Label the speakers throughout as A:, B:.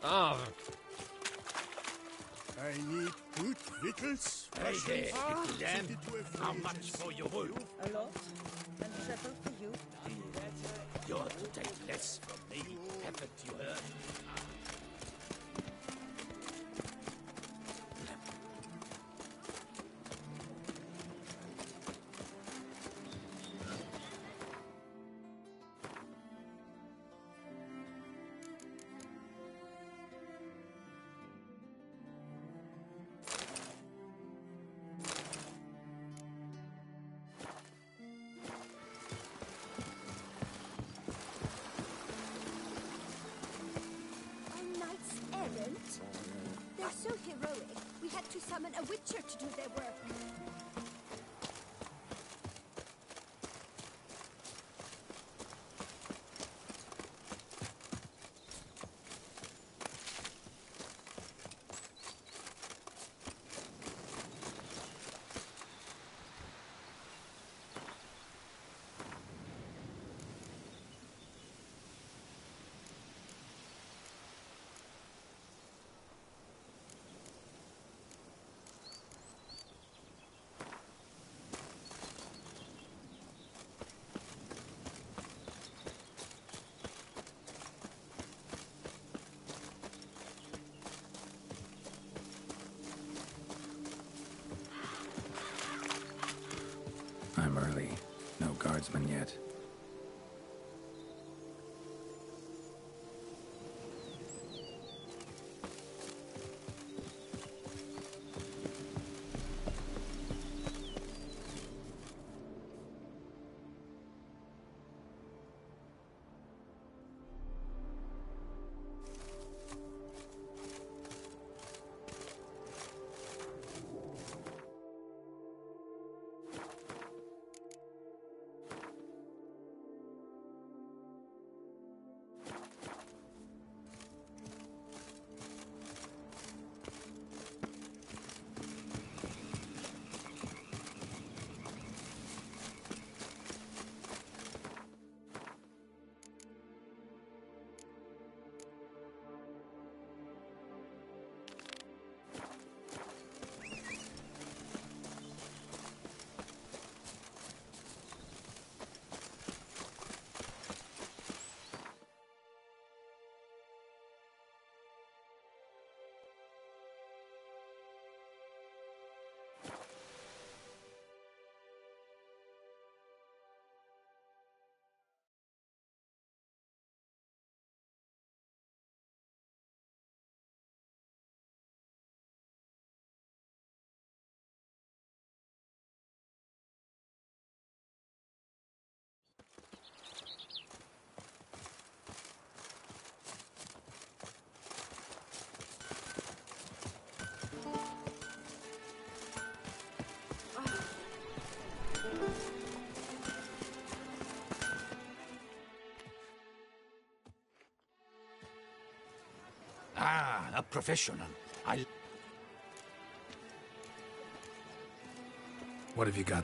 A: Ah.
B: I need good victuals.
C: Hey there, little lamb. How much for your wool?
D: A lot, and settle for you.
C: You're to take less from me, haven't you heard?
E: They're so heroic, we had to summon a witcher to do their work.
F: I'm early. No guardsmen yet.
C: Ah, a professional.
F: What have you got?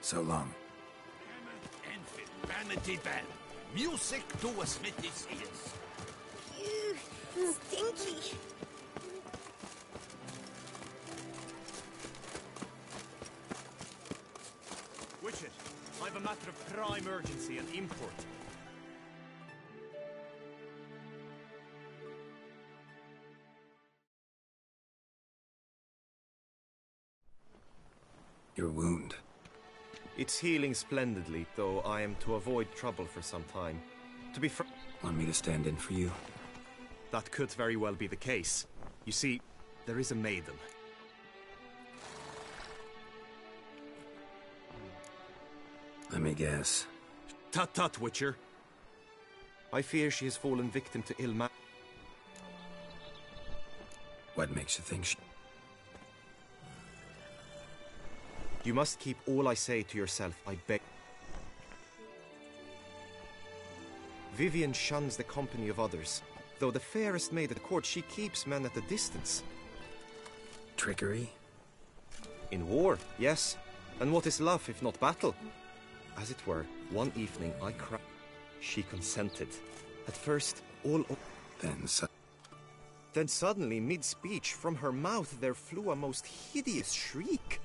F: So long.
C: Vanity band. Music to a smithy's ears.
E: Ew, stinky.
A: Witcher, I've a matter of prime urgency and import.
F: Your wound.
A: It's healing splendidly, though I am to avoid trouble for some time. To be frank,
F: Want me to stand in for you?
A: that could very well be the case. You see, there is a maiden.
F: Let me guess.
A: Tut tut, Witcher. I fear she has fallen victim to ill ma-
F: What makes you think she...
A: You must keep all I say to yourself, I beg. Vivian shuns the company of others. Though the fairest maid at court, she keeps men at a distance.
F: Trickery?
A: In war, yes. And what is love if not battle? As it were, one evening I cried. She consented. At first, all... Then suddenly, mid-speech, from her mouth there flew a most hideous shriek.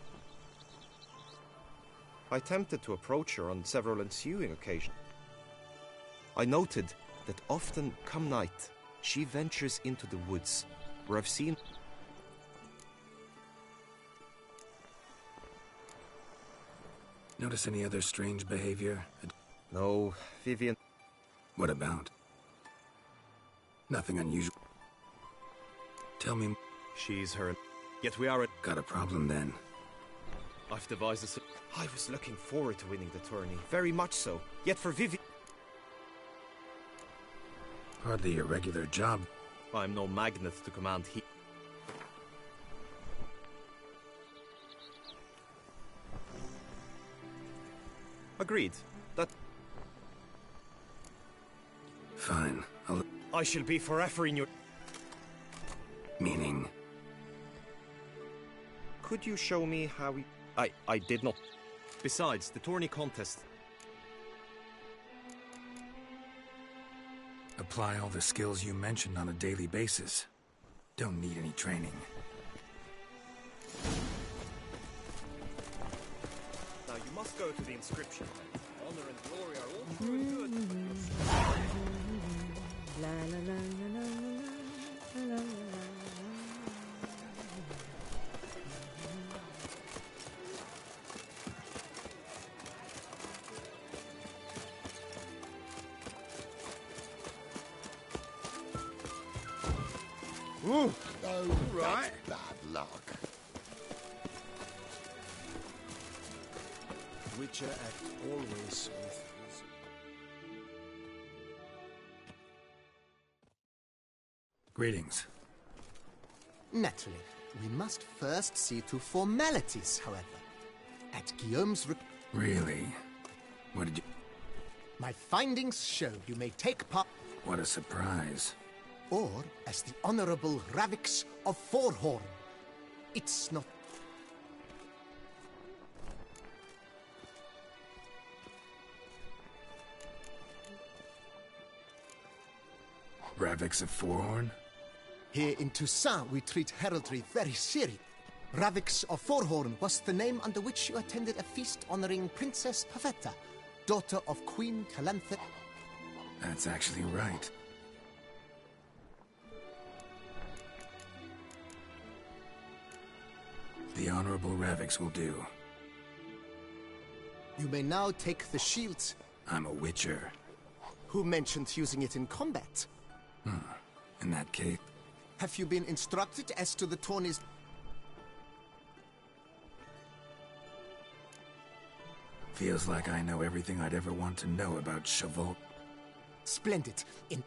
A: I attempted to approach her on several ensuing occasions. I noted that often, come night, she ventures into the woods, where I've seen...
F: Notice any other strange behavior?
A: No, Vivian...
F: What about? Nothing unusual. Tell me...
A: She's her... Yet we are at...
F: Got a problem then?
A: I've devised a... I was looking forward to winning the tourney, very much so. Yet for Vivian...
F: Hardly a regular job.
A: I'm no magnet to command heat. Agreed. That...
F: Fine, I'll...
A: I shall be forever in your...
F: Meaning?
A: Could you show me how we... I did not. Besides, the tourney contest...
F: Apply all the skills you mentioned on a daily basis. Don't need any training.
A: Now you must go to the inscription. Honor and glory are all true and good.
D: La la la la la la la la.
B: Ooh, right.
C: Bad luck.
B: Witcher act always with reason.
F: Greetings.
G: Naturally, we must first see to formalities, however. At Guillaume's
F: Really? What did you...
G: my findings show you may take part,
F: What a surprise.
G: or as the Honorable Ravix of Forhorn. It's not...
F: Ravix of Forhorn?
G: Here in Toussaint, we treat heraldry very seriously. Ravix of Forhorn was the name under which you attended a feast honoring Princess Pavetta, daughter of Queen Calanthe.
F: That's actually right. The Honorable Ravix will do.
G: You may now take the shield.
F: I'm a Witcher.
G: Who mentioned using it in combat?
F: In that case...
G: Have you been instructed as to the tourney's...
F: Feels like I know everything I'd ever want to know about Cheval.
G: Splendid. In...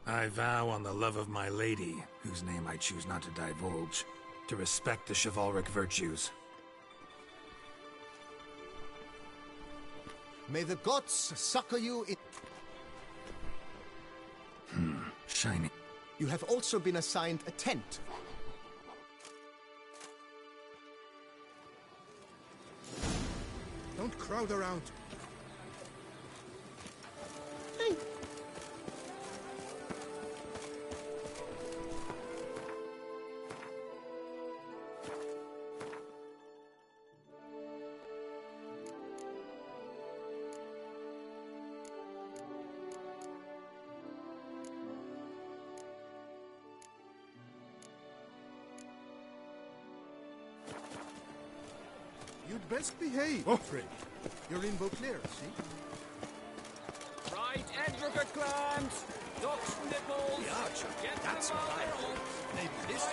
F: I vow on the love of my lady, whose name I choose not to divulge, to respect the chivalric virtues.
G: May the gods succor you in...
F: shiny.
G: You have also been assigned a tent.
B: Don't crowd around. You'd best behave, Fred. You're in Beauclair, see?
C: Right, Edrica clams, ducks nipples. The archer. That's what I want. Maybe this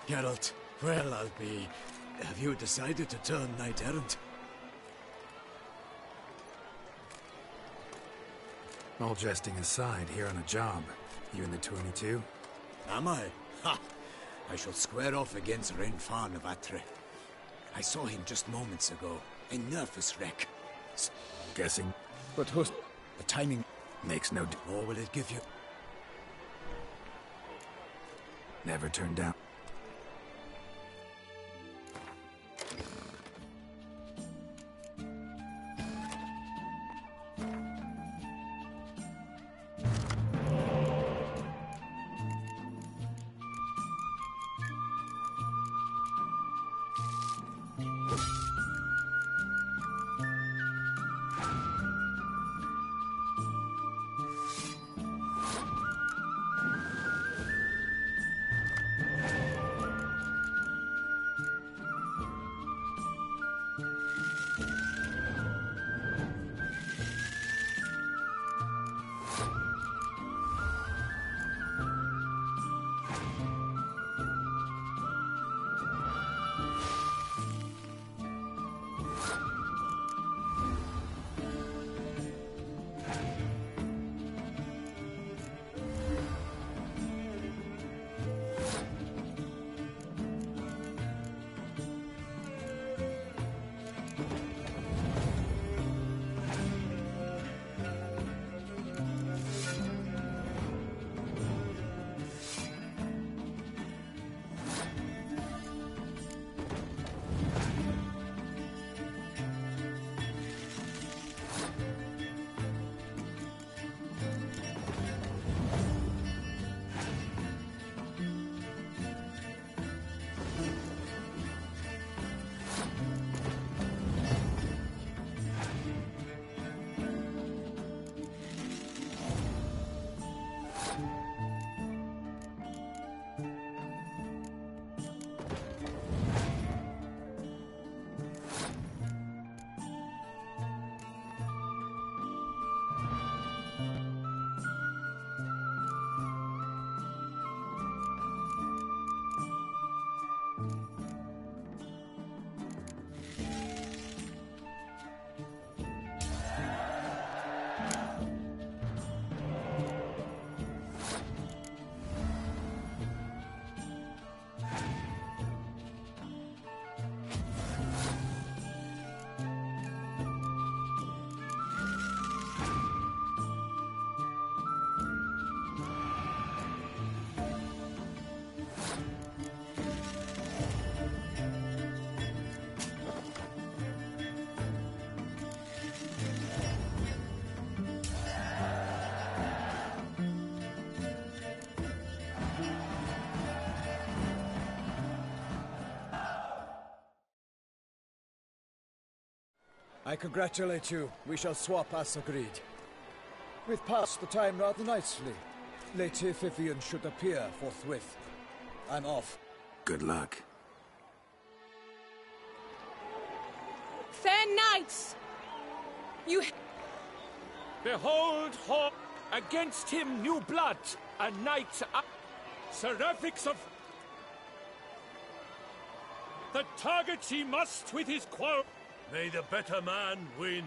H: Geralt, well, I'll be... Have you decided to turn knight-errant?
F: All jesting aside, here on a job. You in the 22?
H: Am I? Ha! I shall square off against Renfan of Atre. I saw him just moments ago. A nervous wreck.
F: Guessing.
H: But who's... The timing...
F: Makes no
H: Or will it give you...
F: Never turned down.
I: I congratulate you. We shall swap as agreed. We've passed the time rather nicely. Lady Vivian should appear forthwith. I'm off.
F: Good luck.
J: Fair knights! You...
C: Behold, against him new blood, a knight, seraphics of... The target he must with his quarrel. May the better man win.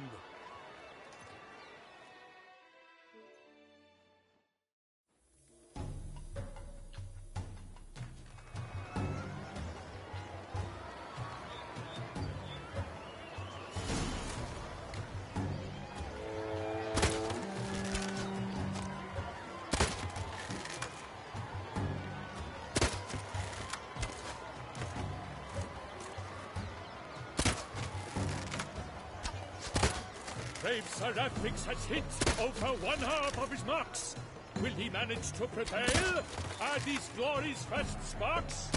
K: brave Seraphrix has hit over 1/2 of his marks. Will he manage to prevail? Are these glory's first sparks?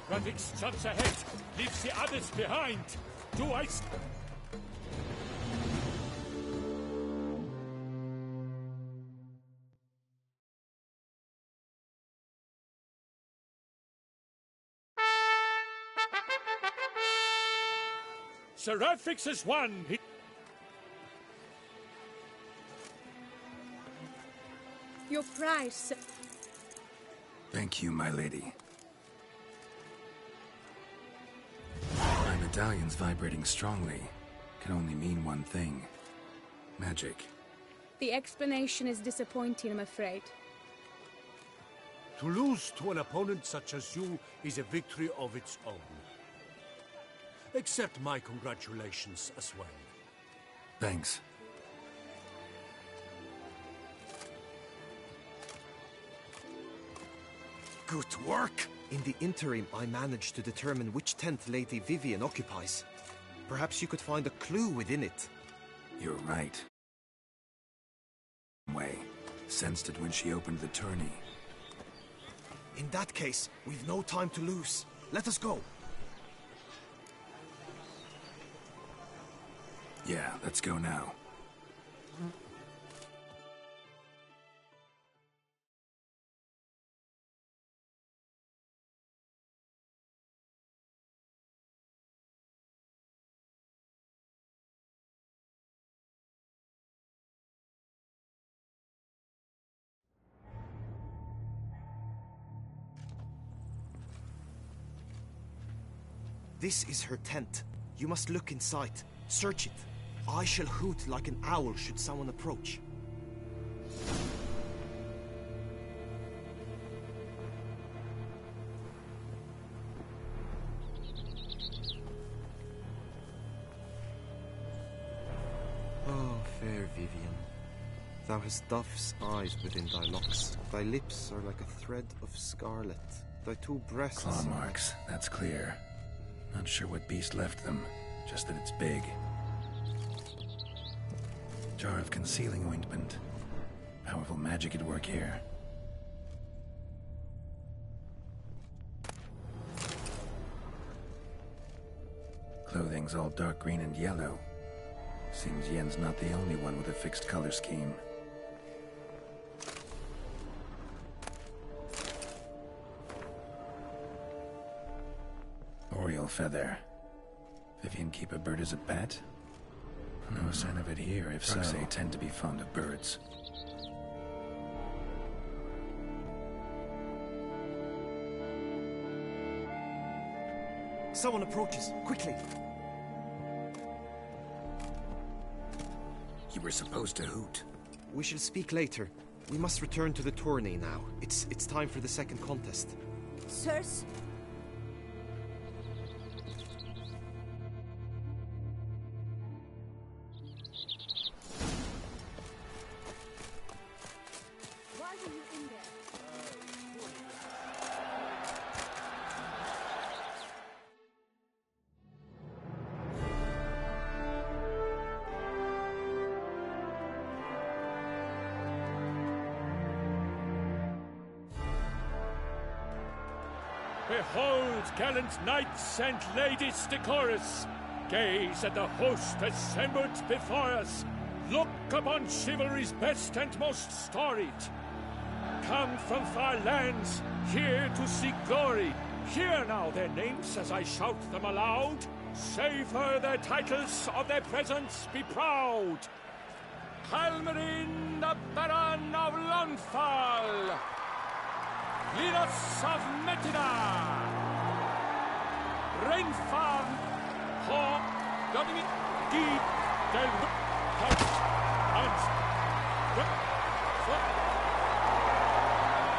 K: Ravix jumps ahead, leaves the others behind. Do I... Seraphrix has won!
J: Your prize.
F: Thank you, my lady. My medallion's vibrating strongly. Can only mean one thing. Magic.
J: The explanation is disappointing, I'm afraid.
L: To lose to an opponent such as you is a victory of its own. Accept my congratulations as well.
F: Thanks.
A: Good work! In the interim, I managed to determine which tent Lady Vivian occupies. Perhaps you could find a clue within it.
F: You're right. Sensed it when she opened the tourney.
A: In that case, we've no time to lose. Let us go.
F: Yeah, let's go now.
A: This is her tent. You must look inside. Search it. I shall hoot like an owl should someone approach. Oh, fair Vivian. Thou hast dove's eyes within thy locks. Thy lips are like a thread of scarlet. Thy two breasts...
F: Claw marks, that's clear. Not sure what beast left them, just that it's big. Jar of concealing ointment. Powerful magic at work here. Clothing's all dark green and yellow. Seems Yen's not the only one with a fixed color scheme. Oriole feather. Vivian keep a bird as a pet? No sign of it here. If so, they tend to be fond of birds.
A: Someone approaches. Quickly!
F: You were supposed to hoot.
A: We shall speak later. We must return to the tourney now. It's time for the second contest.
E: Sirs? Why were you in there?
K: Behold, gallant knights and ladies decorous! Gaze at the host assembled before us! Look upon chivalry's best and most storied! Come from far lands, here to seek glory! Hear now their names as I shout them aloud! Savor their titles, of their presence be proud! Halmarin, the Baron of Lonfall! Linus of Metida! Rainfarm! Ho! Dominic! Deep! Del...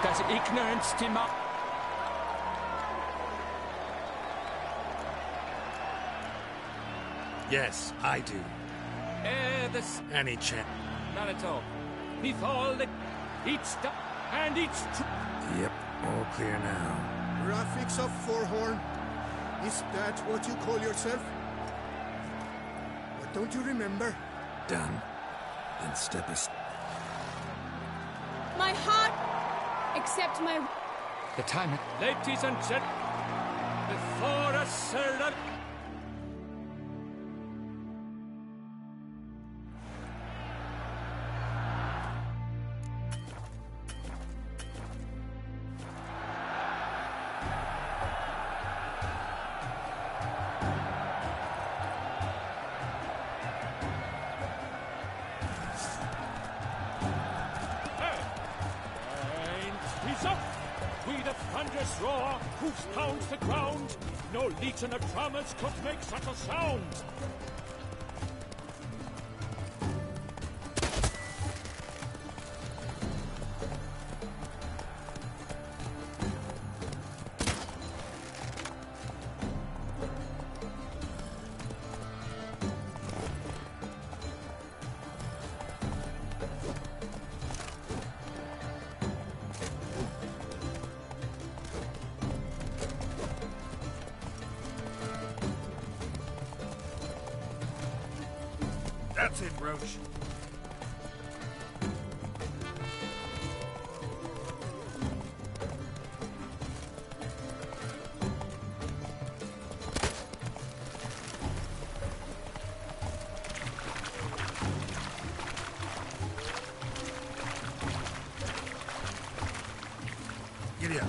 K: Das ignorance Timma...
F: Yes, I do.
K: This...
F: Any chance?
K: Not at all. Befall the... Each... And each...
F: Yep, all clear now.
B: Graphics of Fourhorn. Is that what you call yourself? What Don't you remember?
F: Done. Then step aside.
J: My heart, except my...
C: The time...
K: Ladies and gentlemen, before us, sir... Roar, hoofs pounds the ground. No legion of drummers could make such a sound.
F: That's it, Roach. Giddy up.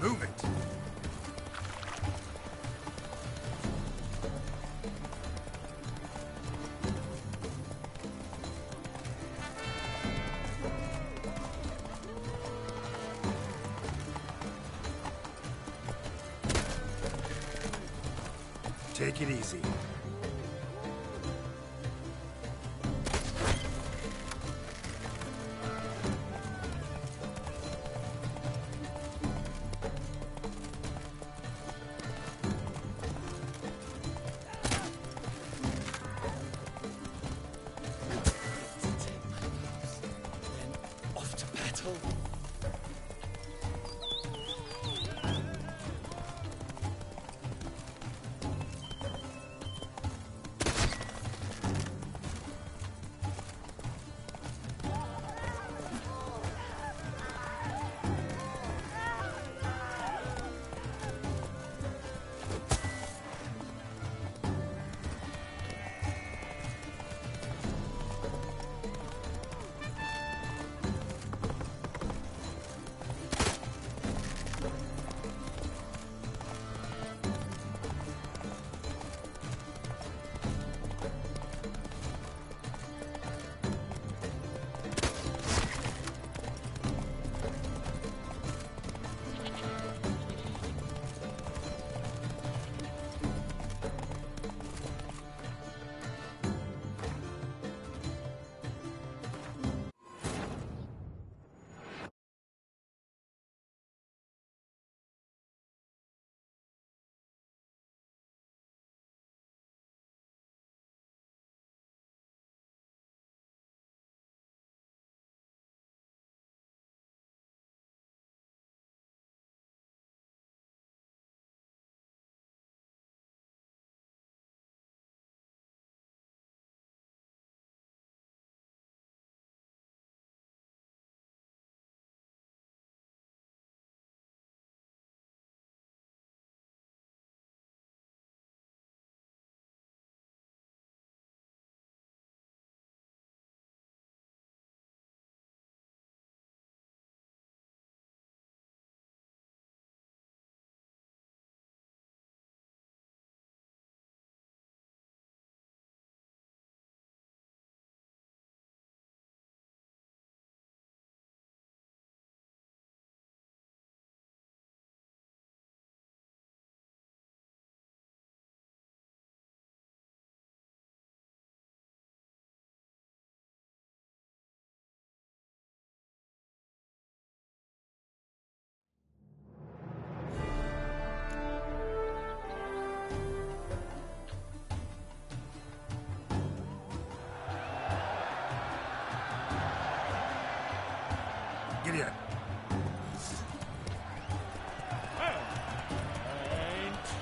F: Move it. Take it easy.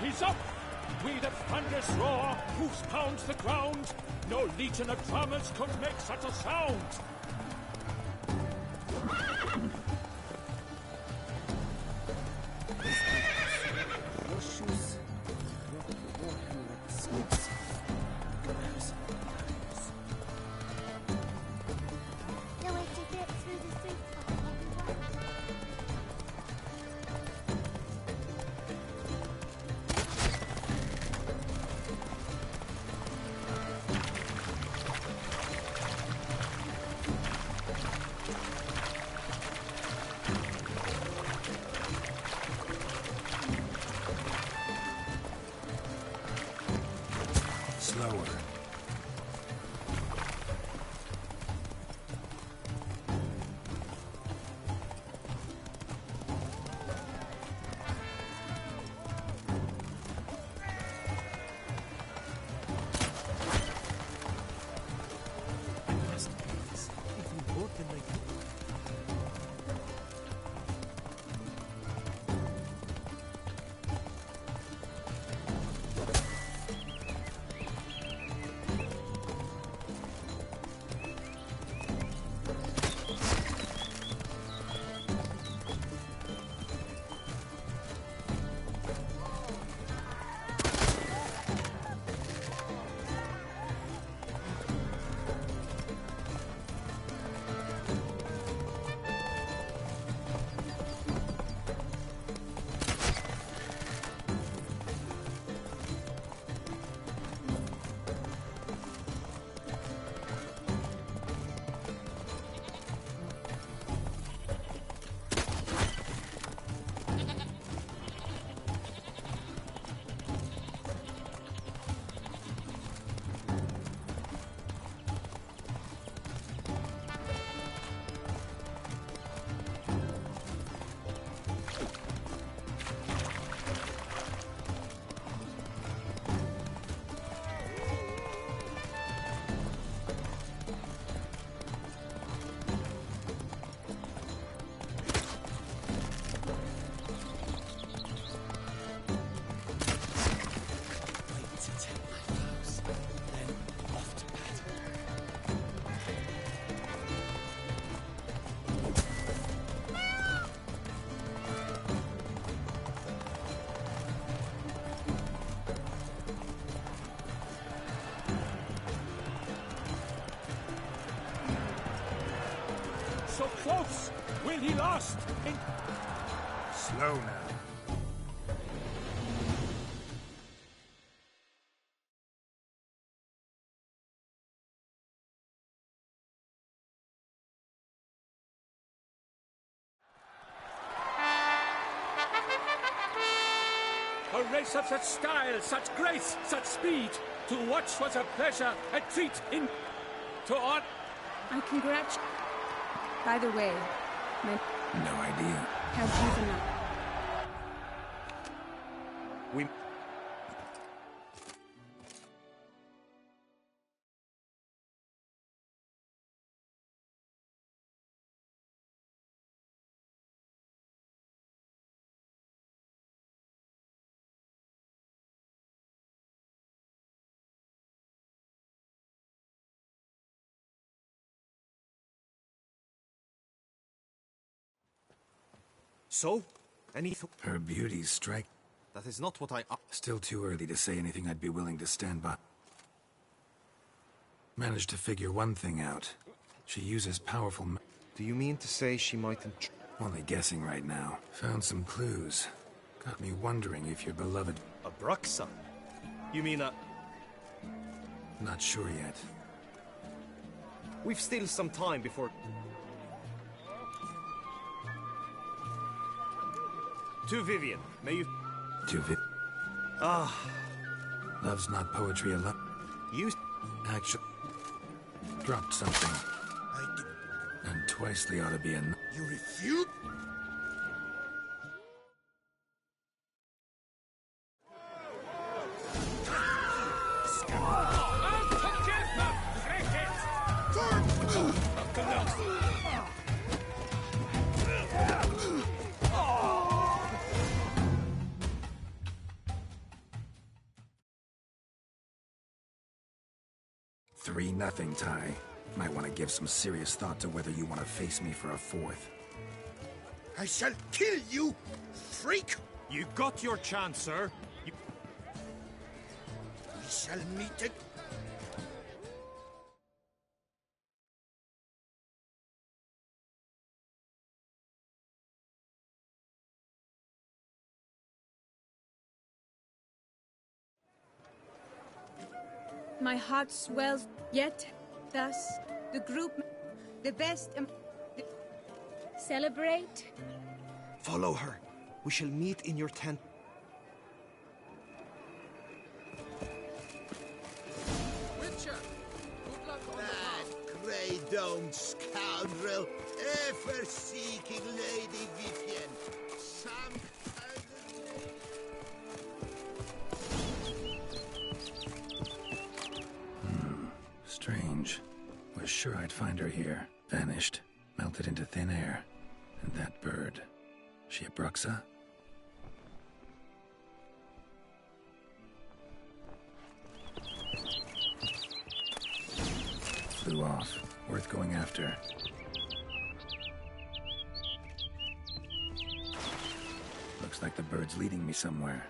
K: is up! With a thunderous roar, hoofs pound the ground. No legion of drummers could make such a sound.
E: No way to get through the street.
F: Slower.
K: So close! Will he last?
F: Slow now.
K: A race of such style, such grace, such speed. To watch was a pleasure, a treat in... To on...
J: I congratulate... By the way, my...
F: No idea.
J: Have given up.
A: We... So? Any thought?
F: Her beauty's strike.
A: That is not what I...
F: Still too early to say anything I'd be willing to stand by. Managed to figure one thing out. She uses powerful...
A: Do you mean to say she mightn't...
F: Only guessing right now. Found some clues. Got me wondering if your beloved...
A: A Bruxa? You mean a...
F: Not sure yet.
A: We've still some time before... To Vivian, may you...
F: To Love's not poetry alone.
A: You...
F: Actually... Dropped something. And twice the ought to be enough.
B: You refute?
F: 3-0, Ty. Might want to give some serious thought to whether you want to face me for a 4th.
L: I shall kill you, freak!
K: You got your chance, sir.
L: We shall meet again.
J: My heart swells, yet thus the group, the best, celebrate.
A: Follow her. We shall meet in your tent.
B: Witcher! Good luck on
H: That grey-domed scoundrel, ever seeking Lady Vivienne. Some
F: Strange. Was sure I'd find her here. Vanished. Melted into thin air. And that bird. She a Bruxa? Flew off. Worth going after. Looks like the bird's leading me somewhere.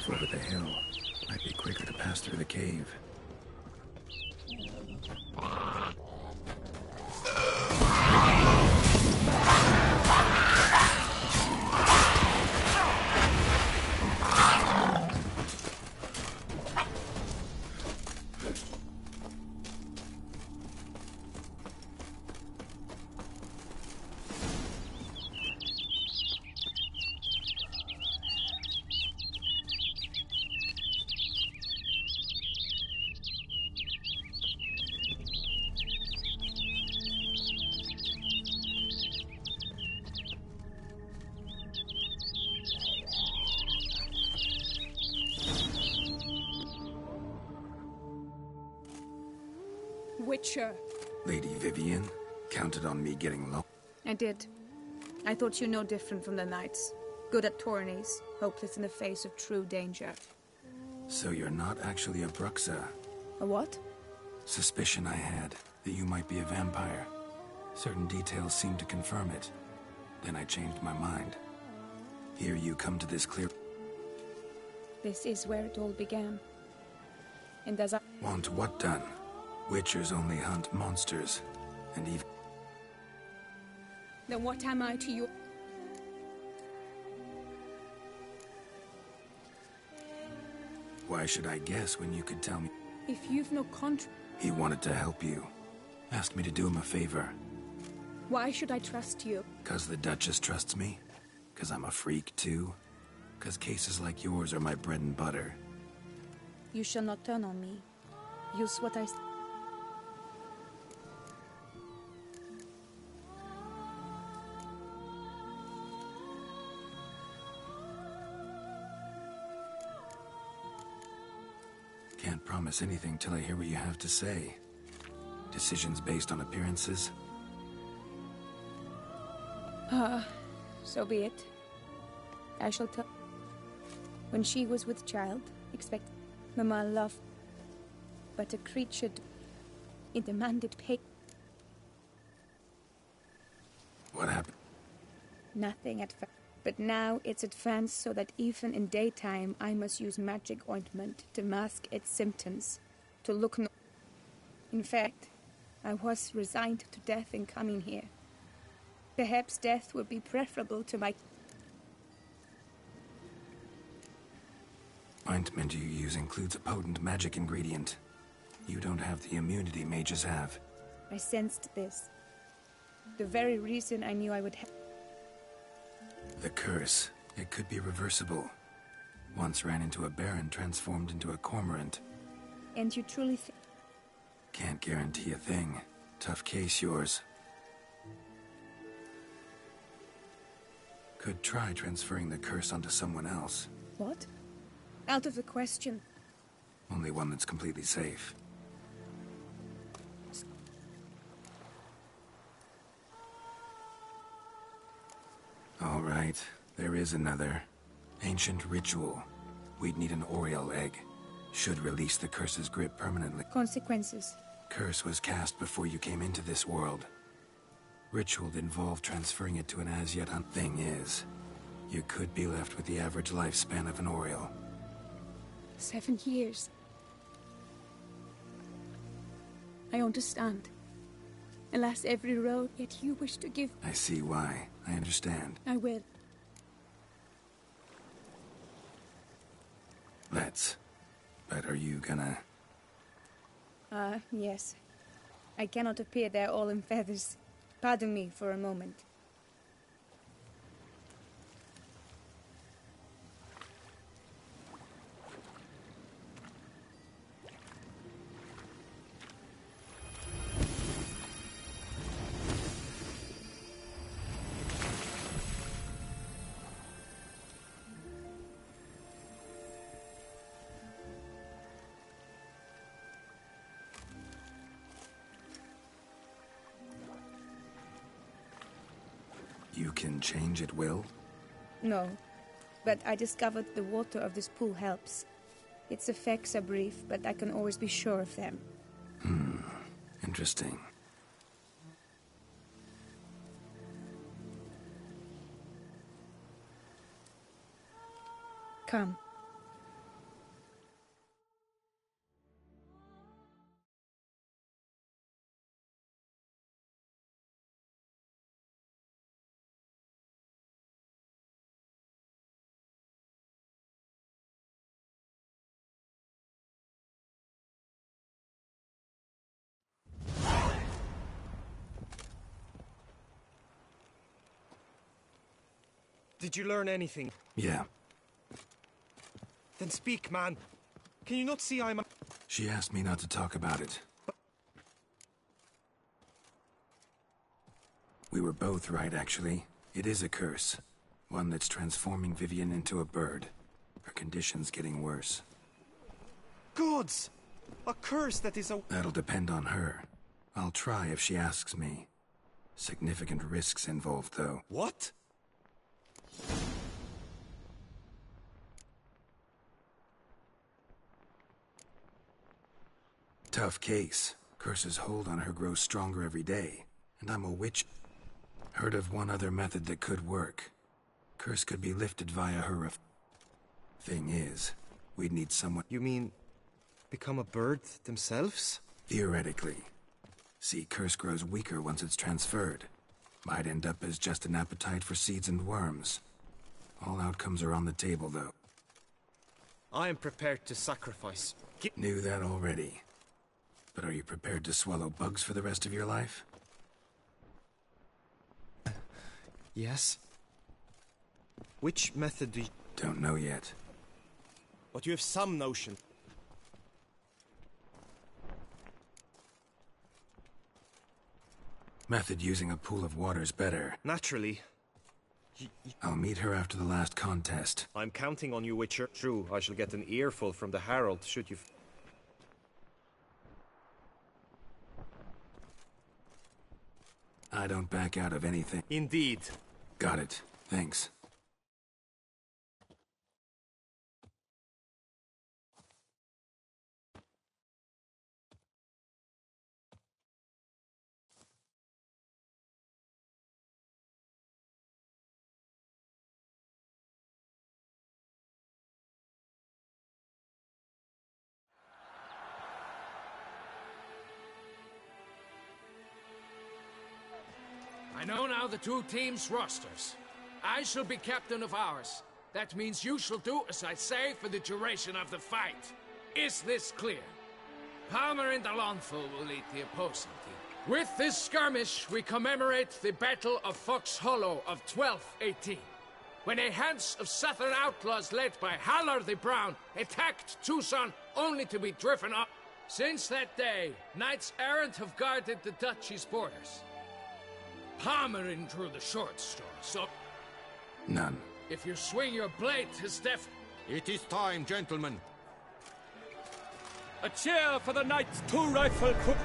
F: Over the hill. Might be quicker to pass through the cave.
J: creature.
F: Lady Vivian counted on me getting low.
J: I did. I thought you no different from the knights. Good at tourneys, hopeless in the face of true danger.
F: So you're not actually a Bruxa?
J: A what?
F: Suspicion I had, that you might be a vampire. Certain details seemed to confirm it. Then I changed my mind. Here you come to this clear...
J: This is where it all began. And as I...
F: Want what done? Witchers only hunt monsters, and even...
J: Then what am I to you?
F: Why should I guess when you could tell me?
J: If you've no contract...
F: He wanted to help you. Asked me to do him a favor.
J: Why should I trust you?
F: 'Cause the Duchess trusts me? 'Cause I'm a freak, too? 'Cause cases like yours are my bread and butter?
J: You shall not turn on me. Use what I...
F: Can't promise anything till I hear what you have to say. Decisions based on appearances?
J: So be it. I shall tell... When she was with child, expect Mama loved, but a creature... It demanded pay...
F: What happened?
J: Nothing at first. But now it's advanced so that even in daytime I must use magic ointment to mask its symptoms, to look no... In fact, I was resigned to death in coming here. Perhaps death would be preferable to my...
F: Ointment you use includes a potent magic ingredient. You don't have the immunity mages have.
J: I sensed this. The very reason I knew I would have...
F: The curse. It could be reversible. Once ran into a baron transformed into a cormorant.
J: And you truly think...
F: Can't guarantee a thing. Tough case, yours. Could try transferring the curse onto someone else.
J: What? Out of the question.
F: Only one that's completely safe. All right, there is another. Ancient ritual. We'd need an Oriole egg. Should release the curse's grip permanently.
J: Consequences.
F: Curse was cast before you came into this world. Ritual involved transferring it to an as-yet thing is, you could be left with the average lifespan of an Oriole.
J: 7 years. I understand. Alas, every road, yet you wish to give...
F: I see why. I understand.
J: I will.
F: Let's. But are you gonna...
J: Yes. I cannot appear there all in feathers. Pardon me for a moment.
F: You can change at will?
J: No, but I discovered the water of this pool helps. Its effects are brief, but I can always be sure of them.
F: Interesting.
J: Come.
A: Did you learn anything?
F: Yeah.
A: Then speak, man. Can you not see I'm a...
F: She asked me not to talk about it. We were both right, actually. It is a curse. One that's transforming Vivian into a bird. Her condition's getting worse.
A: Gods! A curse that is a...
F: That'll depend on her. I'll try if she asks me. Significant risks involved, though.
A: What?
F: Tough case. Curse's hold on her grows stronger every day, and I'm a witch. Heard of one other method that could work. Curse could be lifted via her. Thing is, we'd need someone.
A: You mean become a bird themselves?
F: Theoretically. See, Curse grows weaker once it's transferred. Might end up as just an appetite for seeds and worms. All outcomes are on the table, though.
A: I am prepared to sacrifice.
F: Knew that already. But are you prepared to swallow bugs for the rest of your life?
A: Yes. Which method do you...
F: Don't know yet.
A: But you have some notion.
F: Method using a pool of water's better.
A: Naturally.
F: I'll meet her after the last contest.
A: I'm counting on you, Witcher. True, I shall get an earful from the Herald, should you...
F: I don't back out of anything.
A: Indeed.
F: Got it. Thanks.
C: I know now the two teams' rosters. I shall be captain of ours. That means you shall do as I say for the duration of the fight. Is this clear? Palmer and Alonso will lead the opposing team. With this skirmish, we commemorate the Battle of Fox Hollow of 1218, when a hands of southern outlaws led by Haller the Brown attacked Tucson only to be driven up. Since that day, knights errant have guarded the duchy's borders. Palmerin drew the short straw, so...
F: None.
C: If you swing your blade to Steph...
L: It is time, gentlemen.
K: A cheer for the knight's two-rifle cook,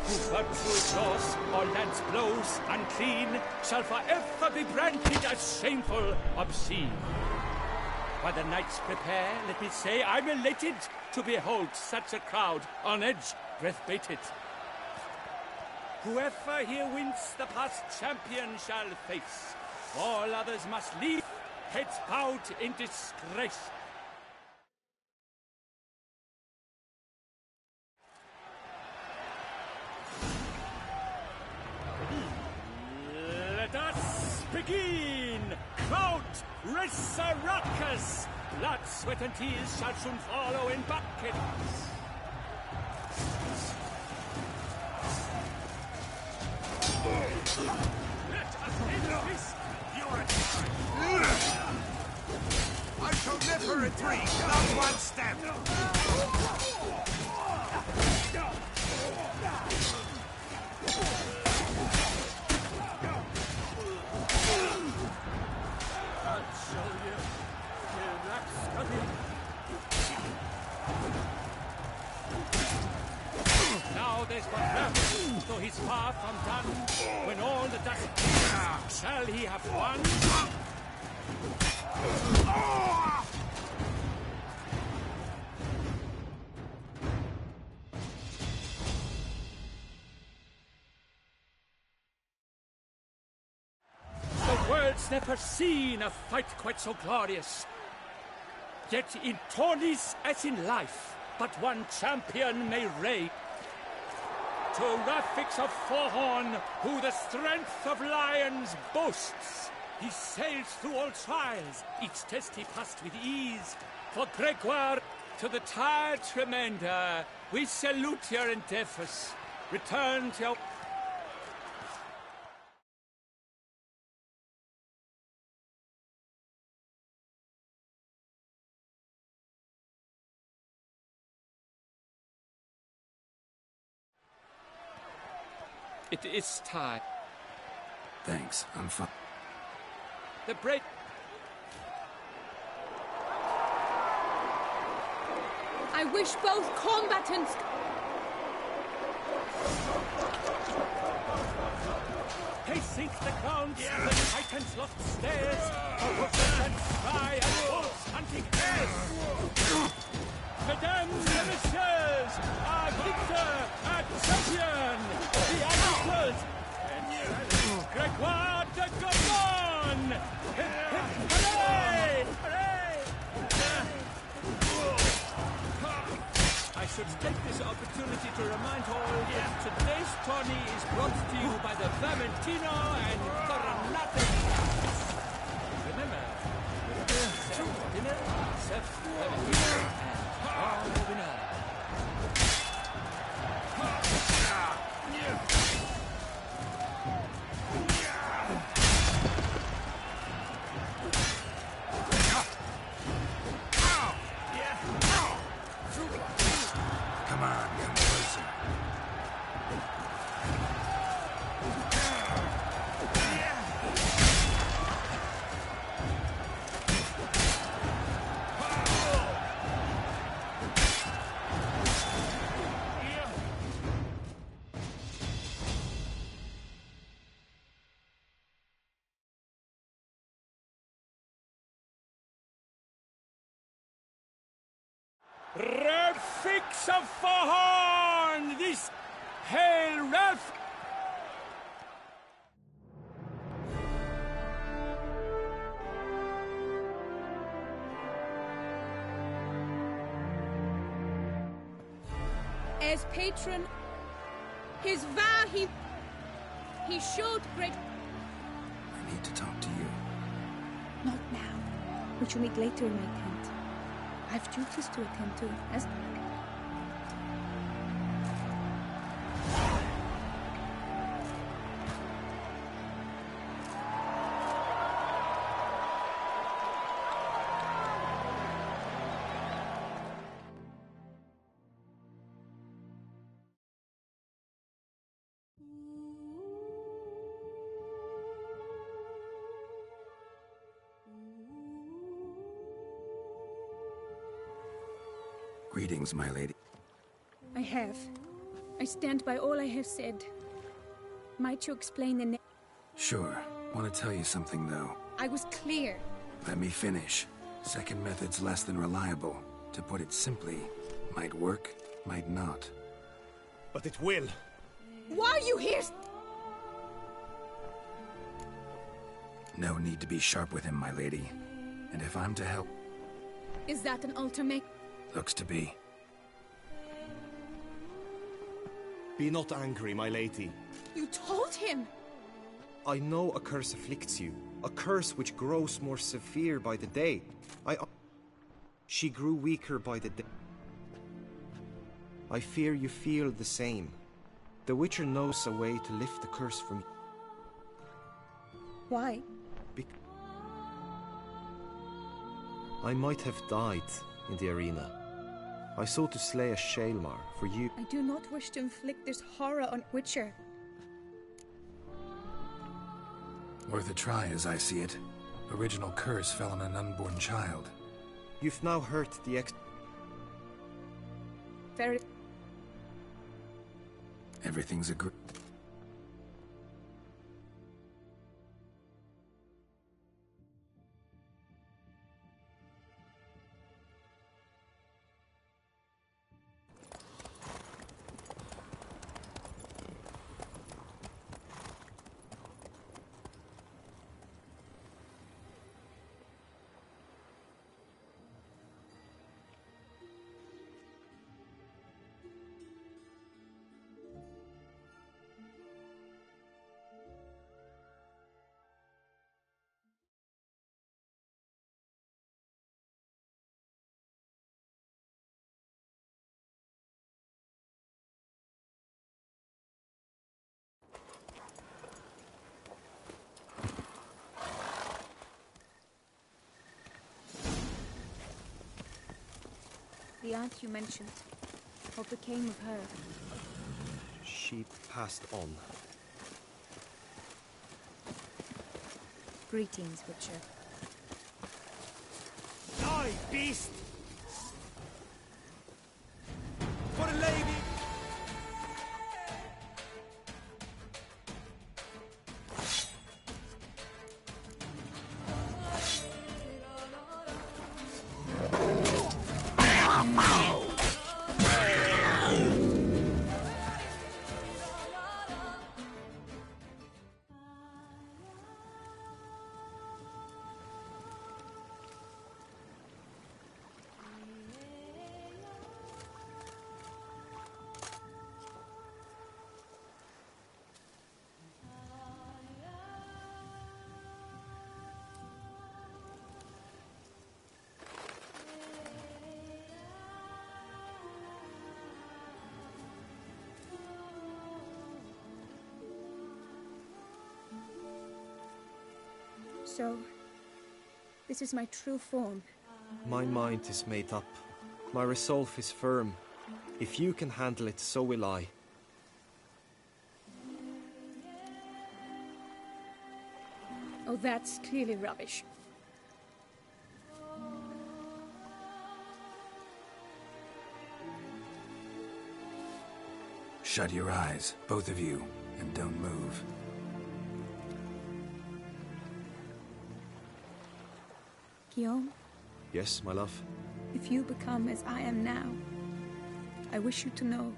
K: who virtuous laws or lance blows unclean shall forever be branded as shameful, obscene. While the knights prepare, let me say I'm elated to behold such a crowd on edge, breath-baited. Whoever here wins the past champion shall face. All others must leave, heads bowed in disgrace. Let us begin! Crowd, Resurrectus! Blood, sweat, and tears shall soon follow in buckets. Let us end this! You're a
H: I shall never retreat without one step!
K: I'll show you. Now there's but left, though he's far from done. When all the dust clears, shall he have won? The world's never seen a fight quite so glorious. Yet in tourneys as in life, but one champion may reign. To Rafix of Forhorn, who the strength of lions boasts, he sails through all trials, each test he passed with ease. For Gregoire, to the tired Tremenda, we salute your endeavors. Return to your... It is time.
F: Thanks, I'm fine.
K: The break...
J: I wish both combatants...
K: sink the grounds, the titans loft stairs, for wolves and spy and wolves hunting hares. Mesdames et messieurs, our victor, our champion, the Antipodes, Gregoire de Gorgon! Hooray! Hooray! I should take this opportunity to remind all that today's tourney is brought to you by the Vermentino and Coronati. Remember, dinner, serve Vermentino and all winner.
F: Come on, come closer.
K: Refix of Fahorn! This Hail Ralph!
J: As patron, his vow he showed great.
F: I need to talk to you.
J: Not now. We shall meet later in my tent. I have duties to attend to, as...
F: Greetings, my lady.
J: I have. I stand by all I have said. Might you explain the name?
F: Sure. Want to tell you something, though.
J: I was clear.
F: Let me finish. Second method's less than reliable. To put it simply, might work, might not.
A: But it will.
J: Why are you here?
F: No need to be sharp with him, my lady. And if I'm to help...
J: Is that an ultimatum?
F: Looks to be.
A: Be not angry, my lady.
J: You told him!
A: I know a curse afflicts you. A curse which grows more severe by the day. She grew weaker by the day. I fear you feel the same. The Witcher knows a way to lift the curse from you.
J: Why?
A: I might have died in the arena. I sought to slay a Shaelmar for you.
J: I do not wish to inflict this horror on Witcher.
F: Worth a try, as I see it. Original curse fell on an unborn child.
A: You've now hurt the
J: Very...
F: Everything's agreed.
J: The aunt you mentioned. What became of her?
A: She passed on.
J: Greetings, Witcher.
H: Die, beast! For the lady!
J: So, this is my true form.
A: My mind is made up. My resolve is firm. If you can handle it, so will I.
J: Oh, that's clearly rubbish.
F: Shut your eyes, both of you, and don't move.
J: Guillaume,
A: Yes, my love?
J: if you become as I am now, I wish you to know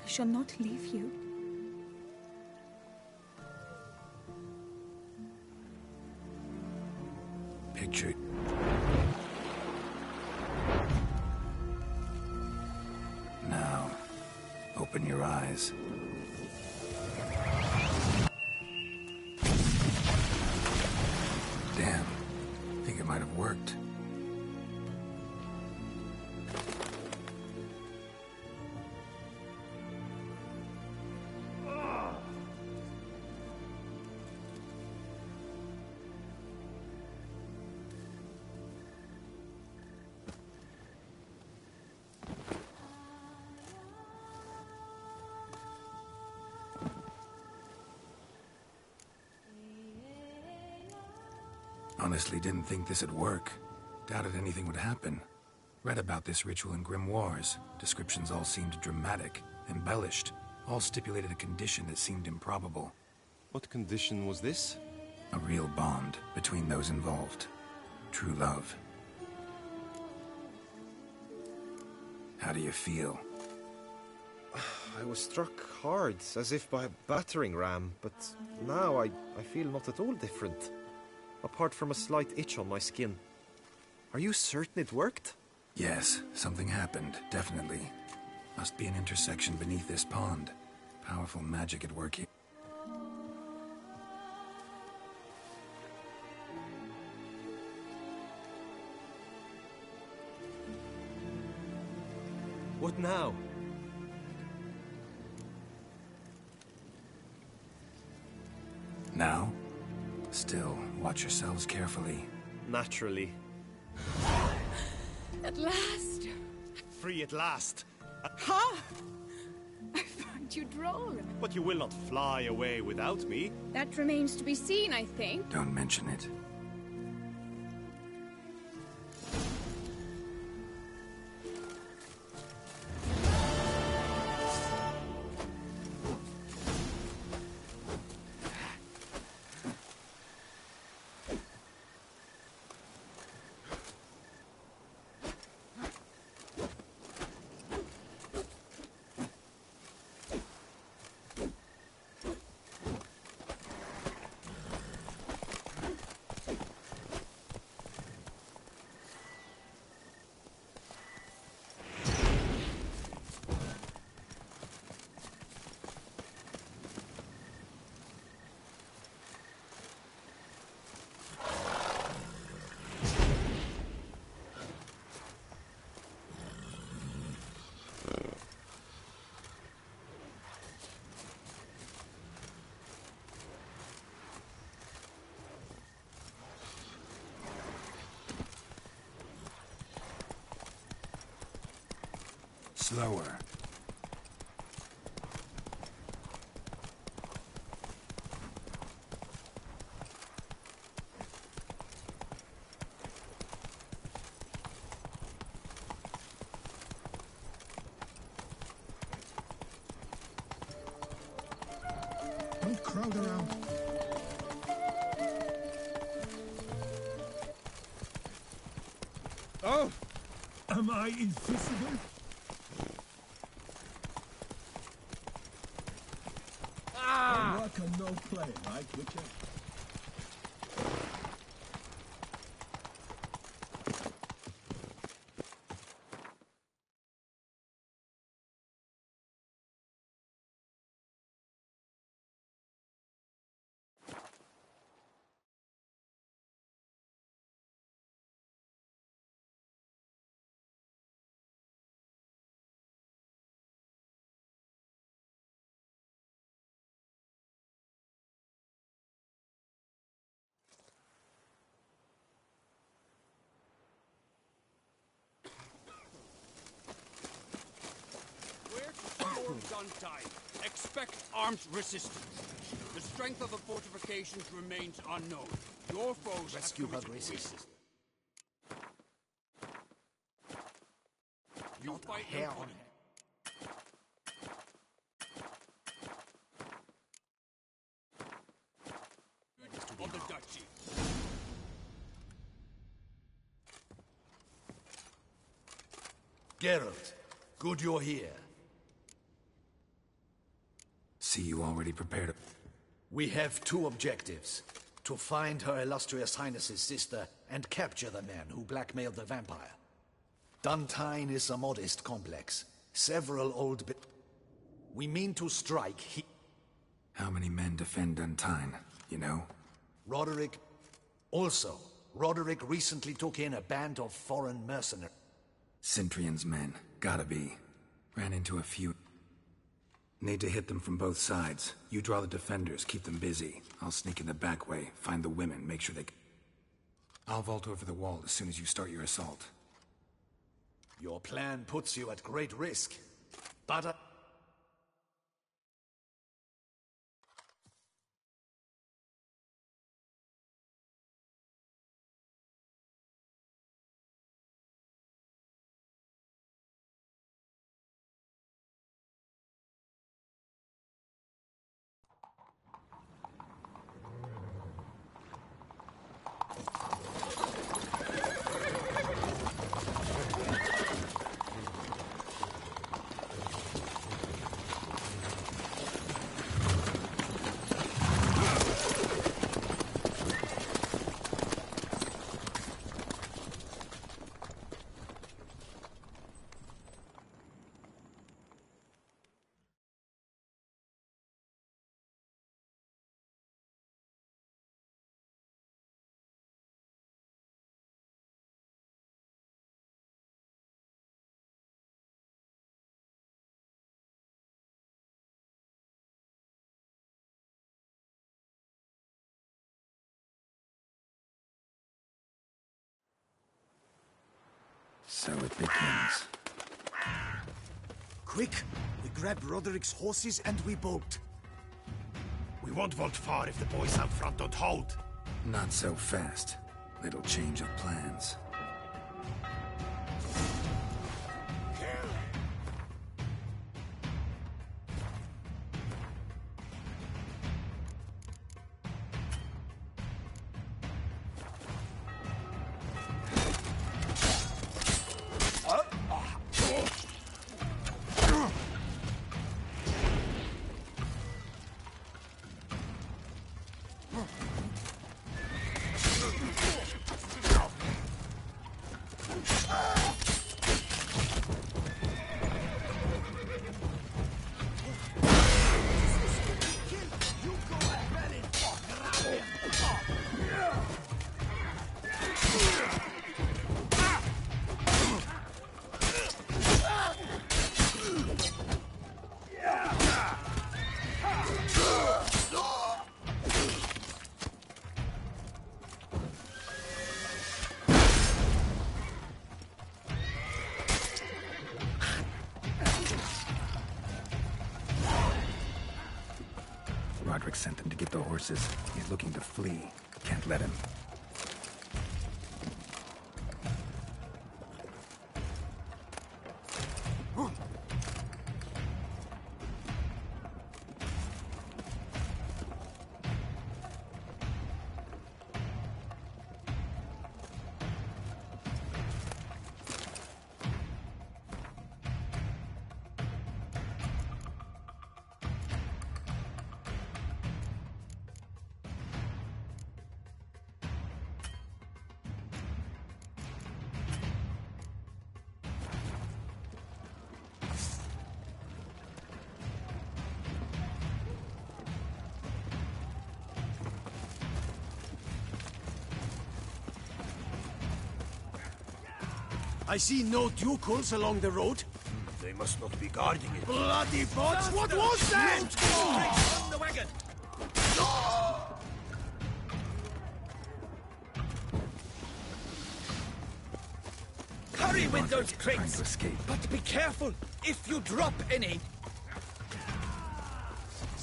J: I shall not leave you.
F: Picture. Now, open your eyes. Damn. Think it might have worked. Honestly didn't think this'd work. Doubted anything would happen. Read about this ritual in grimoires. Descriptions all seemed dramatic, embellished. All stipulated a condition that seemed improbable.
A: What condition was this?
F: A real bond between those involved. True love. How do you feel?
A: I was struck hard, as if by a battering ram, but now I feel not at all different. Apart from a slight itch on my skin. Are you certain it worked?
F: Yes, something happened, definitely. Must be an intersection beneath this pond. Powerful magic at work here.
A: What now?
F: Now? Still, watch yourselves carefully.
A: Naturally.
J: At last!
A: Free at last!
J: Ha! I find you droll.
A: But you will not fly away without me.
J: That remains to be seen, I think.
F: Don't mention it. Slower.
B: Don't crowd around.
L: Oh! Am I invisible? Work and no play, right, Witcher? on time. Expect armed resistance. The strength of the fortifications remains unknown. Your foes
H: Rescue her
L: have committed
H: graces.
L: weakness. You
H: Not a
L: fight
H: hair
L: them
H: on
L: of the duchy.
M: Geralt, good you're here.
F: See you already prepared.
M: We have two objectives. To find Her Illustrious Highness's sister and capture the man who blackmailed the vampire. Duntine is a modest complex. Several old we mean to strike
F: How many men defend Duntine, you know?
M: Roderick... Also, Roderick recently took in a band of foreign mercenaries.
F: Cintrian's men, gotta be. Ran into a few. Need to hit them from both sides. You draw the defenders, keep them busy. I'll sneak in the back way, find the women, make sure they... I'll vault over the wall as soon as you start your assault.
M: Your plan puts you at great risk, but...
F: So it begins.
H: Quick! We grab Roderick's horses and we bolt.
M: We won't vault far if the boys out front don't hold.
F: Not so fast. Little change of plans. Roderick sent them to get the horses. He's looking to flee. Can't let him.
H: I see no ducals along the road.
M: They must not be guarding it.
H: Bloody bots! What was that?
L: On the wagon!
C: Hurry with those
F: Trying to
C: crates!
F: escape.
C: But be careful if you drop any.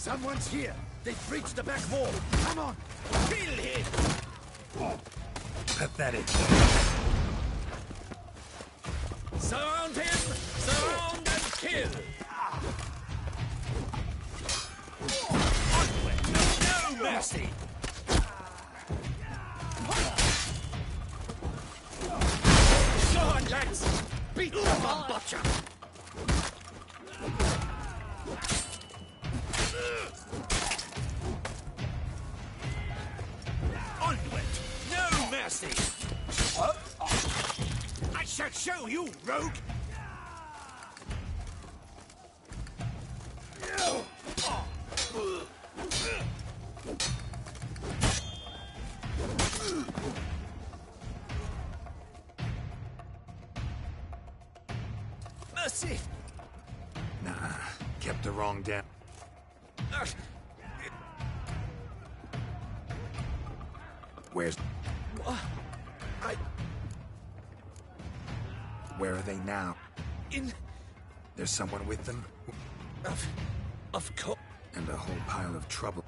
M: Someone's here! They've breached the back wall! Come on! Kill him!
F: Pathetic.
K: Surround him! Surround and kill!
M: No mercy!
K: Go on, lads! Beat the butcher!
M: Onward! No mercy! I shall show you, rogue! Mercy!
F: Nah, kept the wrong damn. Where's... Where are they now? There's someone with them?
M: Of course.
F: And a whole pile of trouble.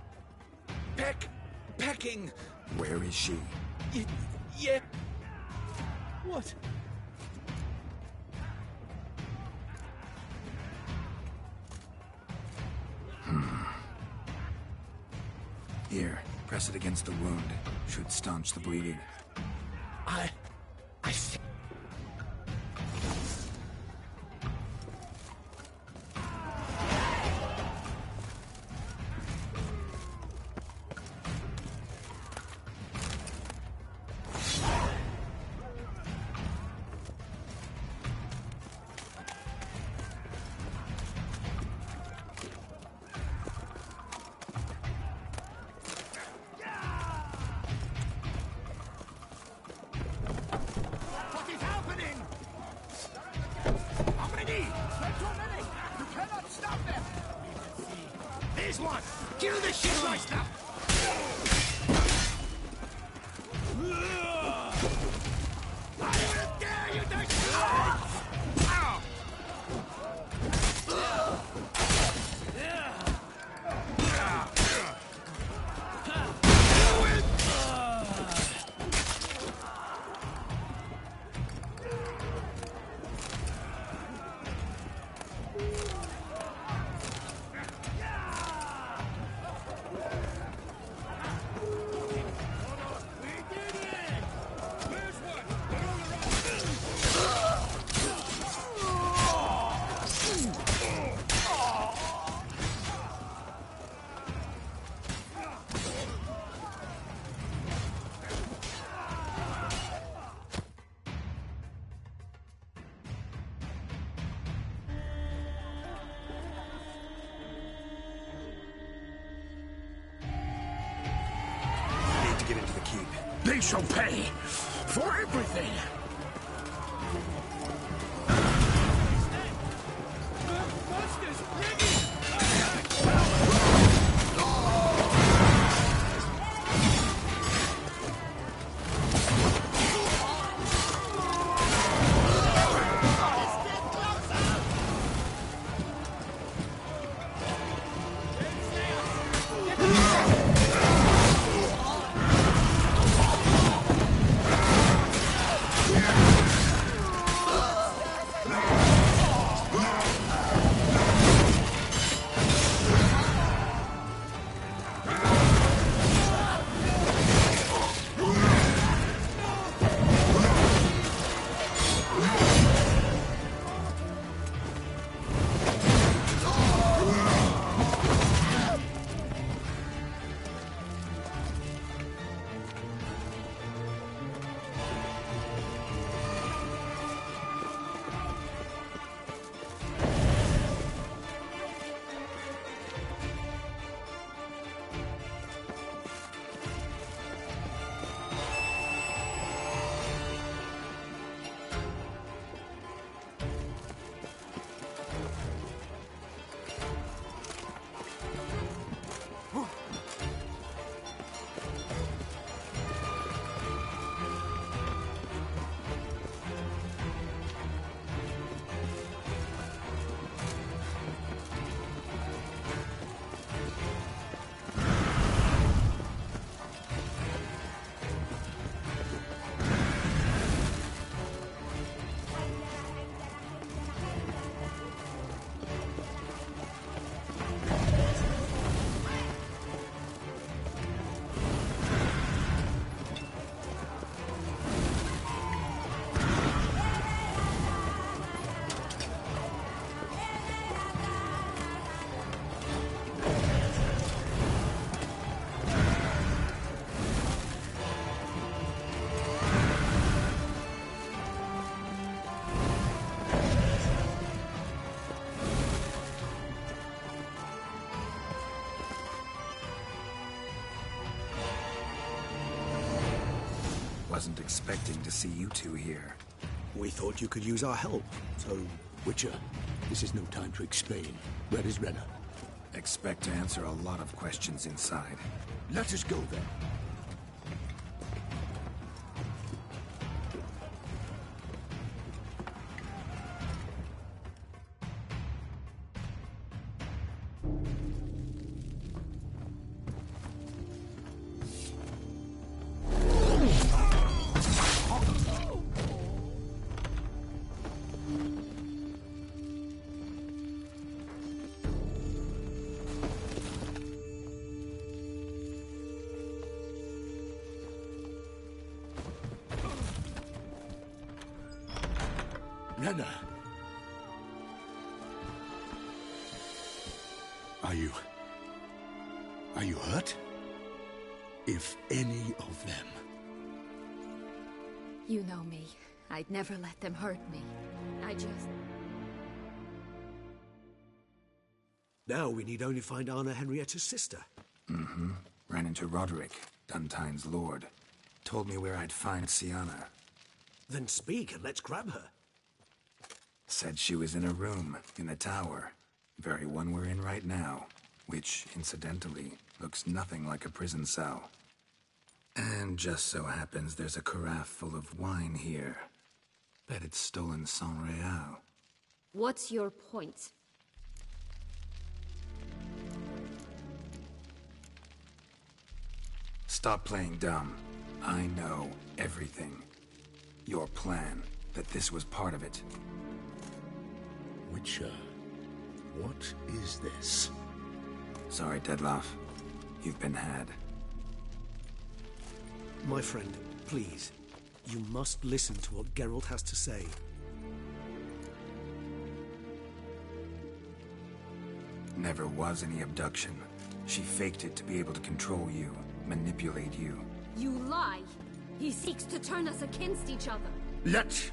M: Packing!
F: Where is she?
M: Yeah. What?
F: Here, press it against the wound. Should staunch the bleeding.
M: I think... What is happening? How many? There's too many! You cannot stop them! There's one! Kill the shit right now! I will dare you to shoot! Ow!
F: To get into the keep.
M: They shall pay for everything!
F: wasn't expecting to see you two here.
H: We thought you could use our help, so...
L: Witcher, this is no time to explain. Where is Renna?
F: Expect to answer a lot of questions inside.
L: Let us go then. Renna! Are you hurt? If any of them...
N: You know me. I'd never let them hurt me. I just...
H: Now we need only find Anna Henrietta's sister.
F: Mm-hmm. Ran into Roderick, Duntine's lord. Told me where I'd find Sienna.
H: Then speak and let's grab her.
F: Said she was in a room, in the tower. Very one we're in right now. Which, incidentally, looks nothing like a prison cell. And just so happens there's a carafe full of wine here. Bet it's stolen San Real.
N: What's your point?
F: Stop playing dumb. I know everything. Your plan, that this was part of it.
L: Witcher, what is this?
F: Sorry, Dettlaff. You've been had.
H: My friend, please. You must listen to what Geralt has to say.
F: Never was any abduction. She faked it to be able to control you, manipulate you.
N: You lie! He seeks to turn us against each other.
L: Let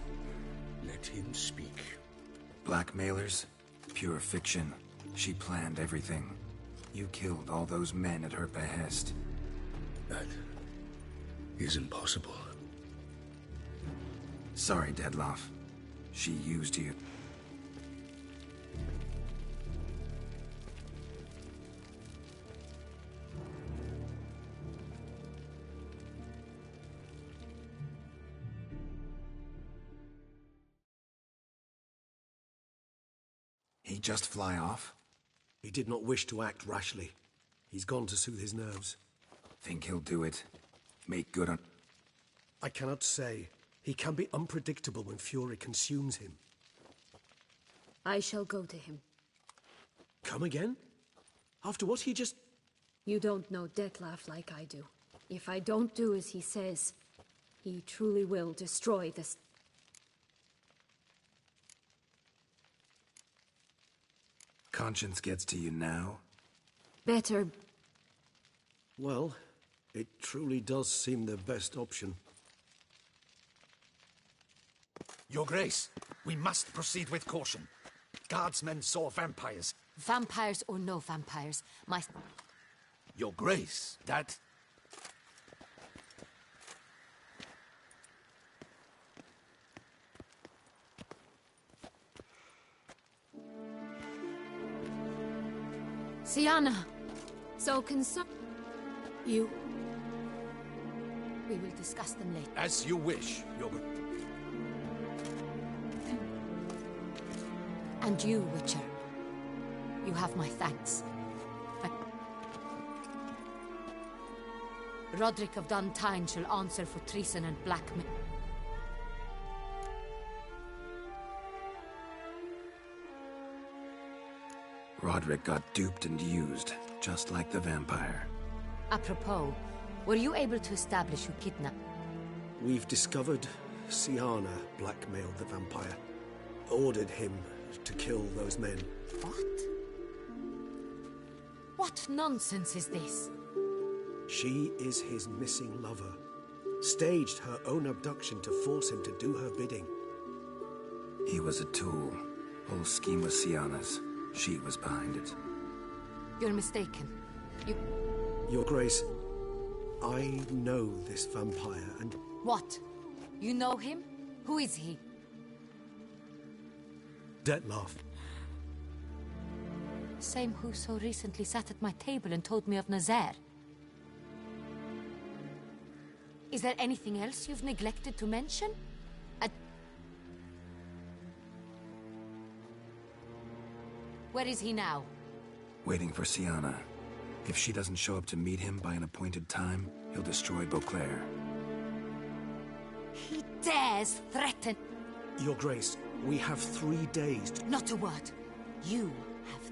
L: him speak.
F: Blackmailers? Pure fiction. She planned everything. You killed all those men at her behest.
L: That is impossible.
F: Sorry, Dettlaff. She used you. He just fly off?
H: He did not wish to act rashly. He's gone to soothe his nerves.
F: Think he'll do it? Make good on...
H: I cannot say. He can be unpredictable when fury consumes him.
N: I shall go to him.
H: Come again? After what he just...
N: You don't know Dettlaff like I do. If I don't do as he says, he truly will destroy this...
F: Conscience gets to you now?
N: Better...
H: Well, it truly does seem the best option.
M: Your Grace, we must proceed with caution. Guardsmen saw vampires.
N: Vampires or no vampires, my...
M: Your Grace, that...
N: Sienna! So concerned... You... We will discuss them later.
M: As you wish, Your...
N: And you, Witcher. You have my thanks. Roderick of Duntine shall answer for treason and blackmail.
F: Roderick got duped and used, just like the vampire.
N: Apropos, were you able to establish who kidnapped?
H: We've discovered Sienna blackmailed the vampire. Ordered him to kill those men.
N: What? What nonsense is this?
H: She is his missing lover. Staged her own abduction to force him to do her bidding.
F: He was a tool. Whole scheme was Sienna's. She was behind it.
N: You're mistaken.
H: Your Grace,
O: I know this vampire, and...
P: What? You know him? Who is he?
O: Dettlaff.
P: Same who so recently sat at my table and told me of Nazaire. Is there anything else you've neglected to mention? Where is he now?
F: Waiting for Sienna. If she doesn't show up to meet him by an appointed time, he'll destroy Beauclair.
P: He dares threaten...
O: Your Grace, we have 3 days to...
P: Not a word. You have...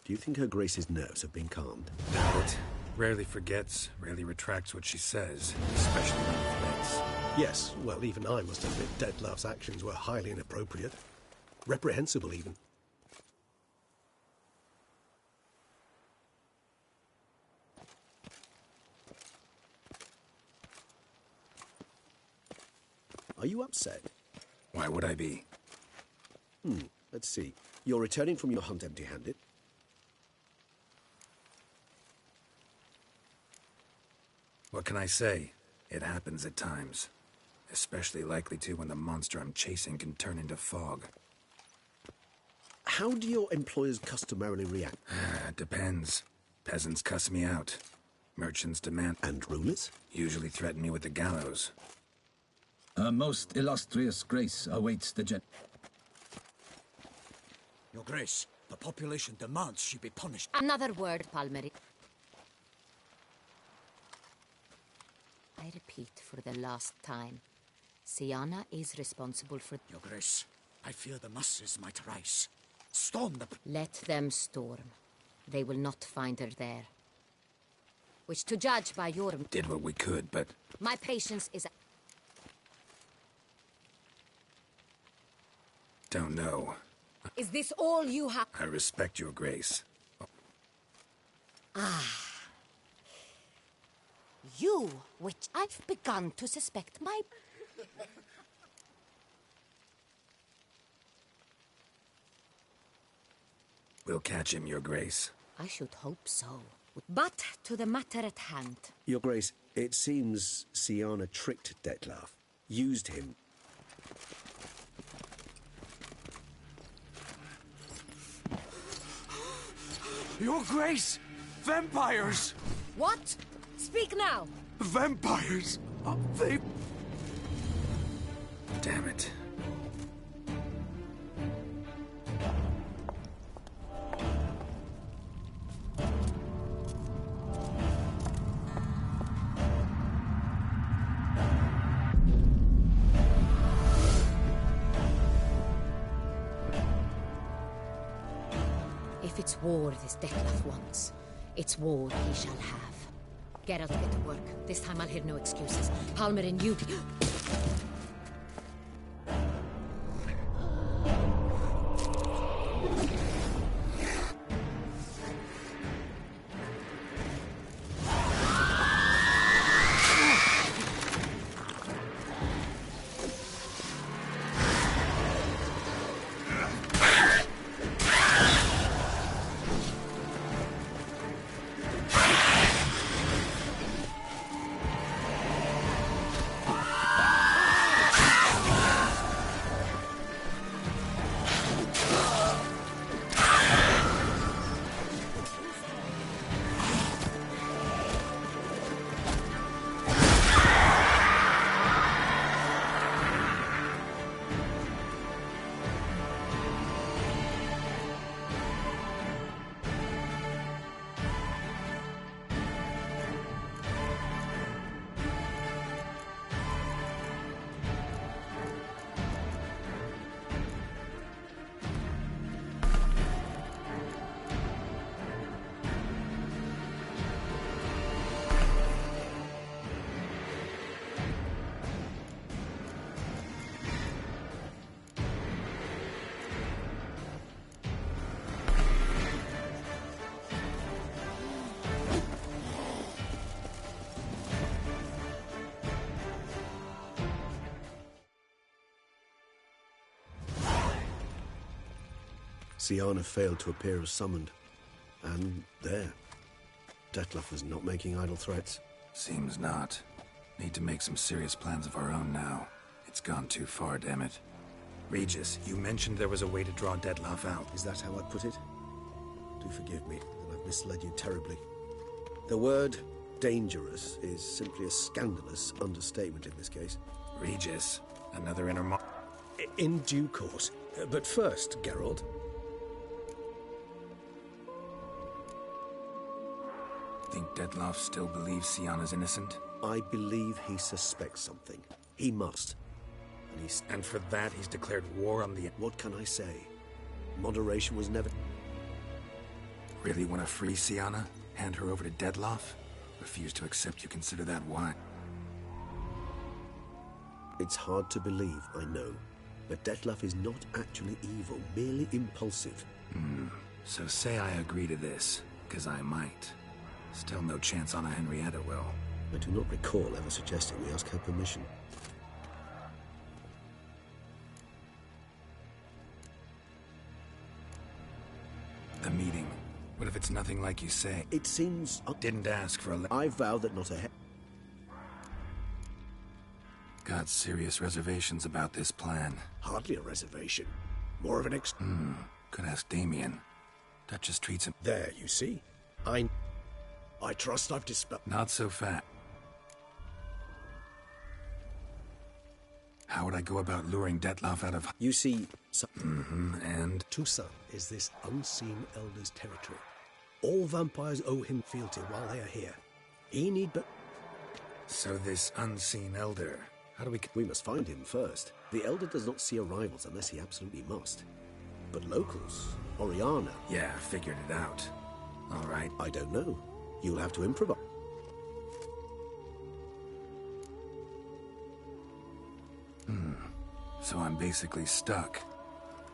O: Do you think Her Grace's nerves have been calmed?
F: Doubt it. Rarely forgets, rarely retracts what she says, especially when threats.
O: Yes, well, even I must admit Dettlaff's actions were highly inappropriate. Reprehensible, even. Are you upset?
F: Why would I be?
O: Let's see. You're returning from your hunt empty-handed.
F: What can I say? It happens at times. Especially likely to when the monster I'm chasing can turn into fog.
O: How do your employers customarily react?
F: Depends. Peasants cuss me out. Merchants demand...
O: And rulers?
F: Usually threaten me with the gallows.
Q: Her most illustrious grace awaits the gen...
H: Your Grace, the population demands she be punished.
P: Another word, Palmery. I repeat for the last time. Sienna is responsible for...
H: Your Grace, I fear the masses might rise. Storm the...
P: Let them storm. They will not find her there. Which, to judge by your...
F: Did what we could, but...
P: My patience is...
F: Don't know.
P: Is this all you have?
F: I respect your grace.
P: You, which I've begun to suspect my...
F: We'll catch him, your grace.
P: I should hope so. But to the matter at hand.
O: Your Grace, it seems Sienna tricked Dettlaff. Used him.
R: Your Grace! Vampires!
P: What? Speak now!
R: Vampires! They...
F: Damn it.
P: If it's war this Dettlaff wants, it's war he shall have. Geralt, get to work. This time I'll hear no excuses. Palmerin, you...
O: Siana failed to appear as summoned. And there. Detlef was not making idle threats.
F: Seems not. Need to make some serious plans of our own now. It's gone too far, damn it. Regis, you mentioned there was a way to draw Detlef out.
O: Is that how I put it? Do forgive me, that I've misled you terribly. The word dangerous is simply a scandalous understatement in this case.
F: Regis, another inner...
O: In due course. But first, Geralt...
F: Think Detlef still believes Siana's innocent?
O: I believe he suspects something. He must.
F: And for that, he's declared war on the...
O: What can I say? Moderation was never...
F: Really want to free Siana? Hand her over to Detlef? Refuse to accept you consider that why?
O: It's hard to believe, I know. But Detlef is not actually evil, merely impulsive.
F: So say I agree to this, because I might. Still no chance Anna Henrietta will.
O: I do not recall ever suggesting we ask her permission.
F: The meeting. What if it's nothing like you say?
O: It seems...
F: Didn't ask for a...
O: I vow that not a...
F: Got serious reservations about this plan.
O: Hardly a reservation. More of an
F: Could ask Damien. Duchess treats him...
O: There, you see? I trust I've dispelled...
F: Not so fat. How would I go about luring Detlef out of...
O: You see...
F: and...
O: Toussaint is this unseen elder's territory. All vampires owe him fealty while they are here. He need but...
F: So this unseen elder... How do we...
O: We must find him first. The elder does not see arrivals unless he absolutely must. But locals... Oriana...
F: Yeah, figured it out. All right.
O: I don't know. You'll have to improvise.
F: So I'm basically stuck.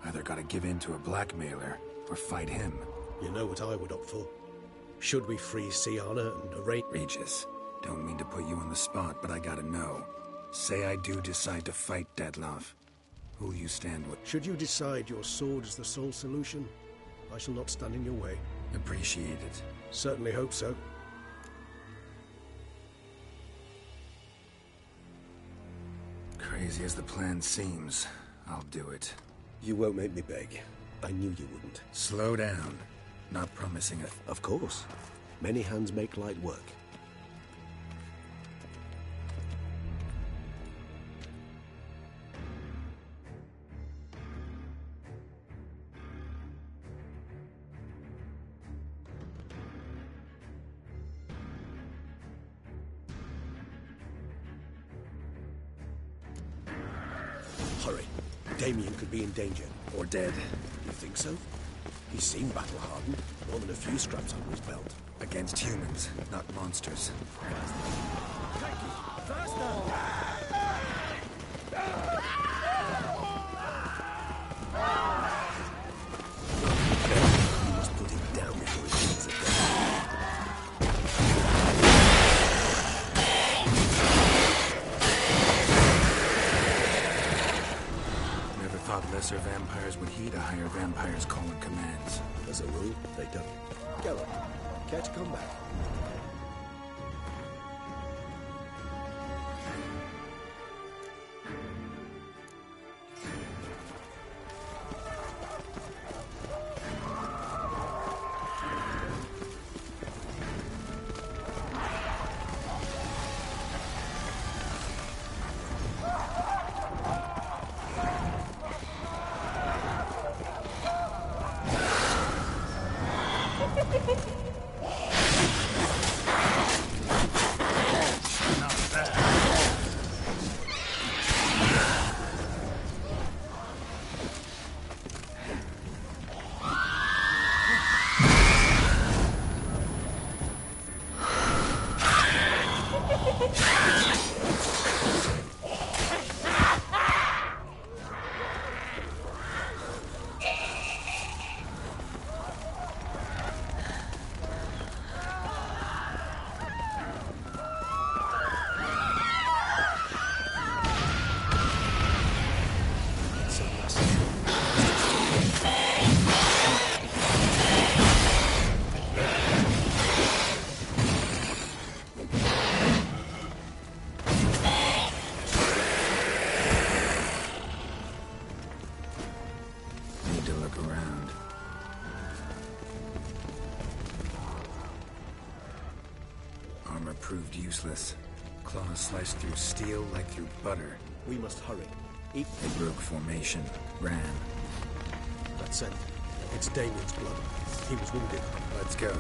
F: Either gotta give in to a blackmailer, or fight him.
O: You know what I would opt for. Should we free Siana and arrange...
F: Regis, don't mean to put you on the spot, but I gotta know. Say I do decide to fight Detlef. Who'll you stand with?
O: Should you decide your sword is the sole solution, I shall not stand in your way.
F: Appreciate it.
O: Certainly hope so.
F: Crazy as the plan seems, I'll do it.
O: You won't make me beg. I knew you wouldn't.
F: Slow down. Not promising it.
O: Of course. Many hands make light work. Hurry. Damien could be in danger.
F: Or dead.
O: You think so? He seemed battle-hardened. More than a few scraps under his belt.
F: Against humans, not monsters.
O: You must put him down before he gets it down.
F: Never thought lesser vampires would heed a higher vampire's call and commands.
O: As a rule, they don't. Geralt, care to come back?
F: need to look around. Armor proved useless. Claws sliced through steel like through butter.
O: We must hurry.
F: They broke formation, ran.
O: That scent. It's Damien's blood. He was wounded.
F: Let's go.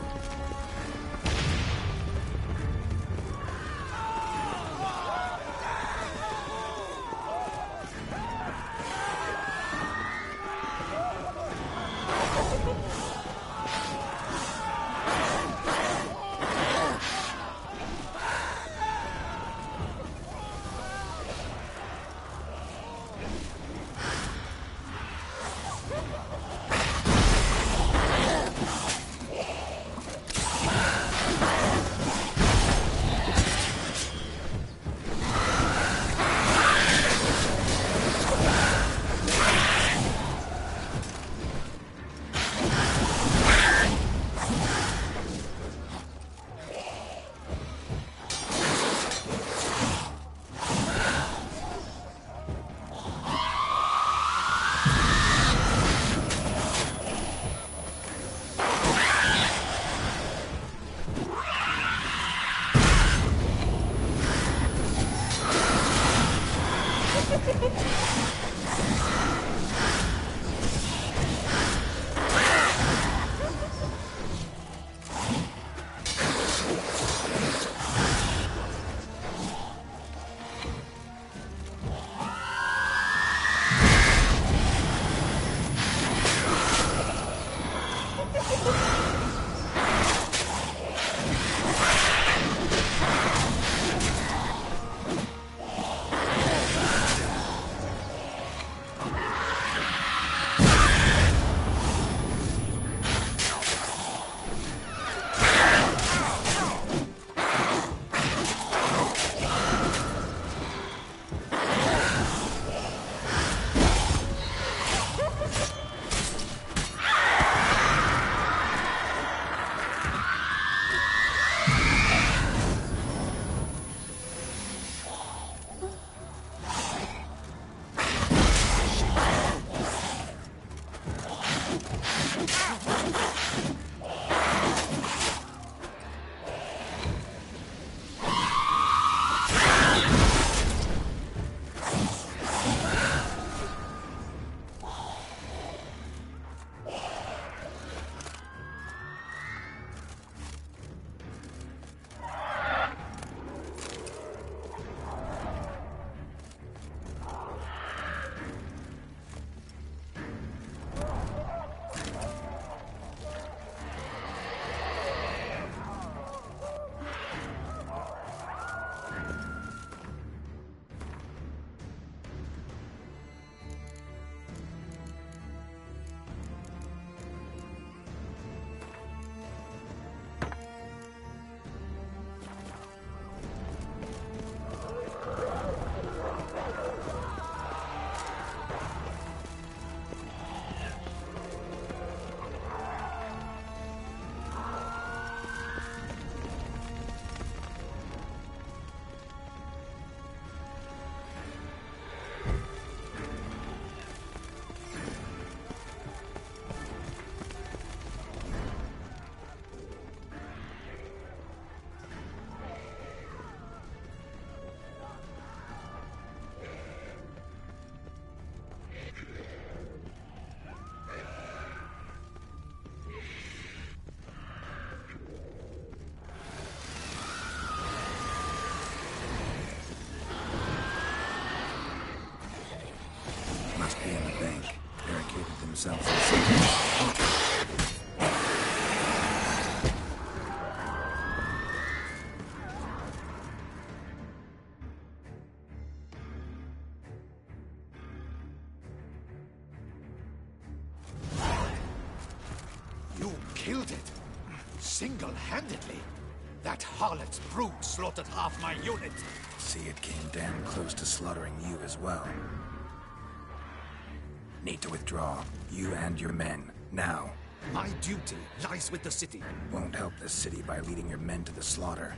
F: Must be in the bank. Barricaded themselves inside.
M: You killed it! Single-handedly? That harlot's brood slaughtered half my unit!
F: See, it came damn close to slaughtering you as well. Need to withdraw. You and your men. Now.
M: My duty lies with the city.
F: Won't help the city by leading your men to the slaughter.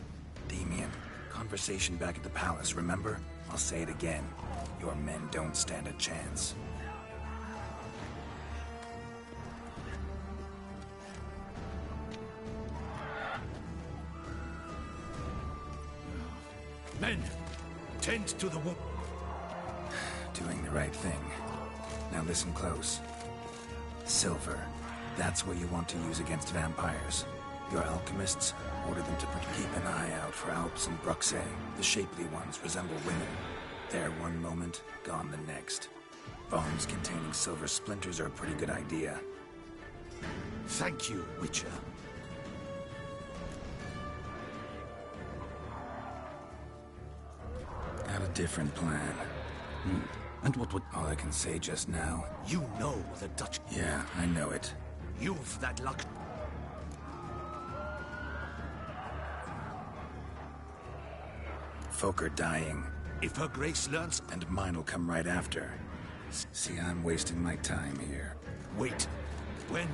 F: Damien, conversation back at the palace, remember? I'll say it again. Your men don't stand a chance.
M: Men, tend to the wound.
F: Doing the right thing. Now listen close. Silver. That's what you want to use against vampires. Your alchemists, order them to keep an eye out for Alps and Bruxae. The shapely ones resemble women. There one moment, gone the next. Bones containing silver splinters are a pretty good idea.
M: Thank you, Witcher.
F: Got a different plan.
M: And what would...
F: All I can say just now...
M: You know the Dutch...
F: Yeah, I know it.
M: You've that luck...
F: Folk are dying.
M: If her grace learns...
F: And mine'll come right after. See, I'm wasting my time here.
M: Wait. When...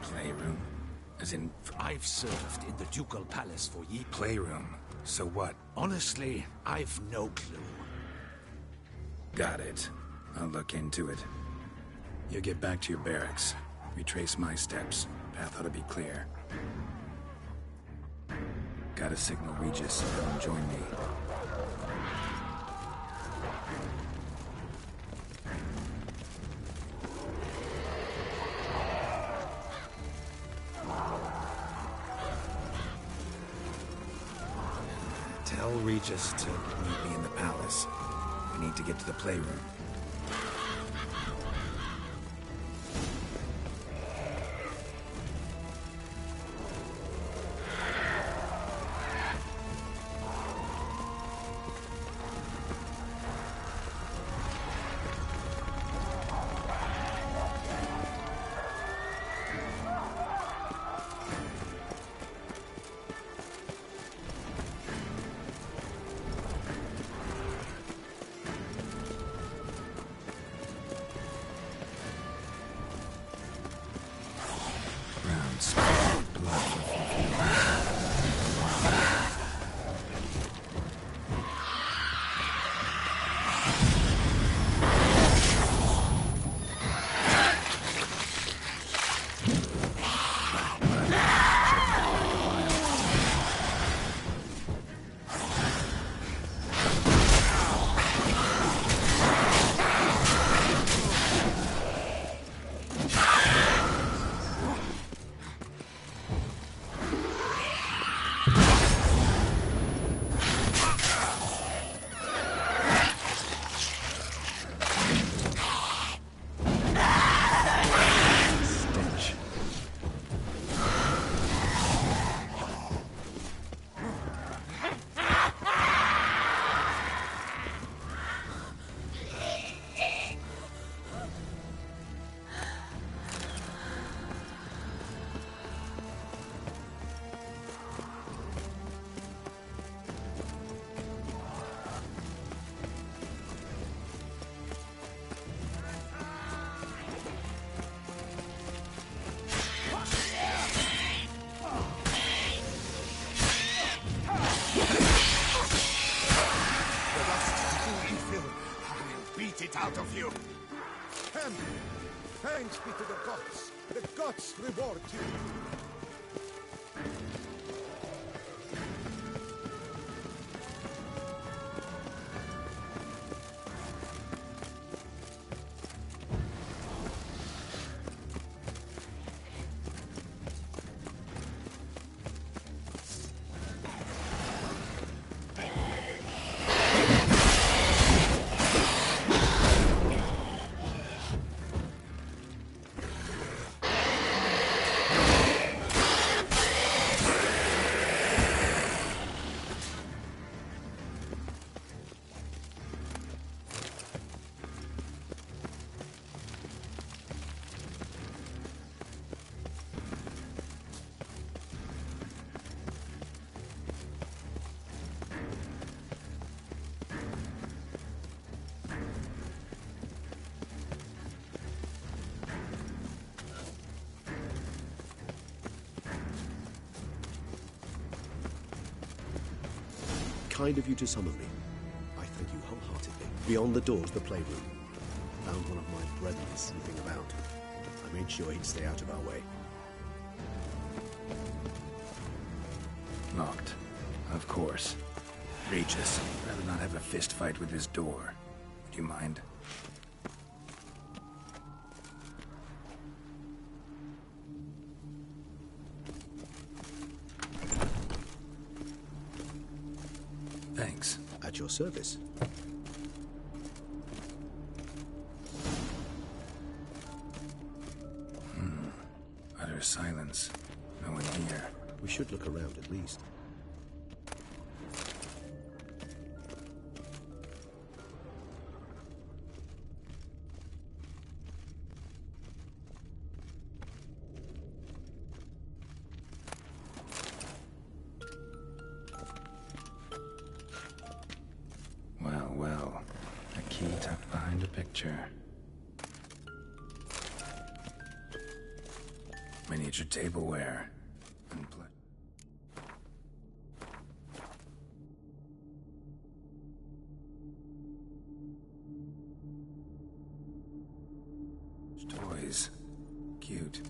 F: Playroom? As in...
M: I've served in the Ducal Palace for years.
F: Playroom? So what?
M: Honestly, I've no clue.
F: Got it. I'll look into it. You get back to your barracks. Retrace my steps. Path ought to be clear. Gotta signal Regis. Come join me. Tell Regis to meet me in the palace. We need to get to the playroom.
B: Out of you! Hem! Thanks be to the gods! The gods reward you!
O: Kind of you to summon me. I thank you wholeheartedly. Beyond the doors, the playroom. Found one of my brethren snooping about. I made sure he'd stay out of our way.
F: Locked. Of course. Regis, I'd rather not have a fist fight with this door. Would you mind? Thanks.
O: At your service.
F: Utter silence. No one here.
O: We should look around at least.
F: Well, well. A key tucked behind a picture. Miniature tableware. Toys. Cute.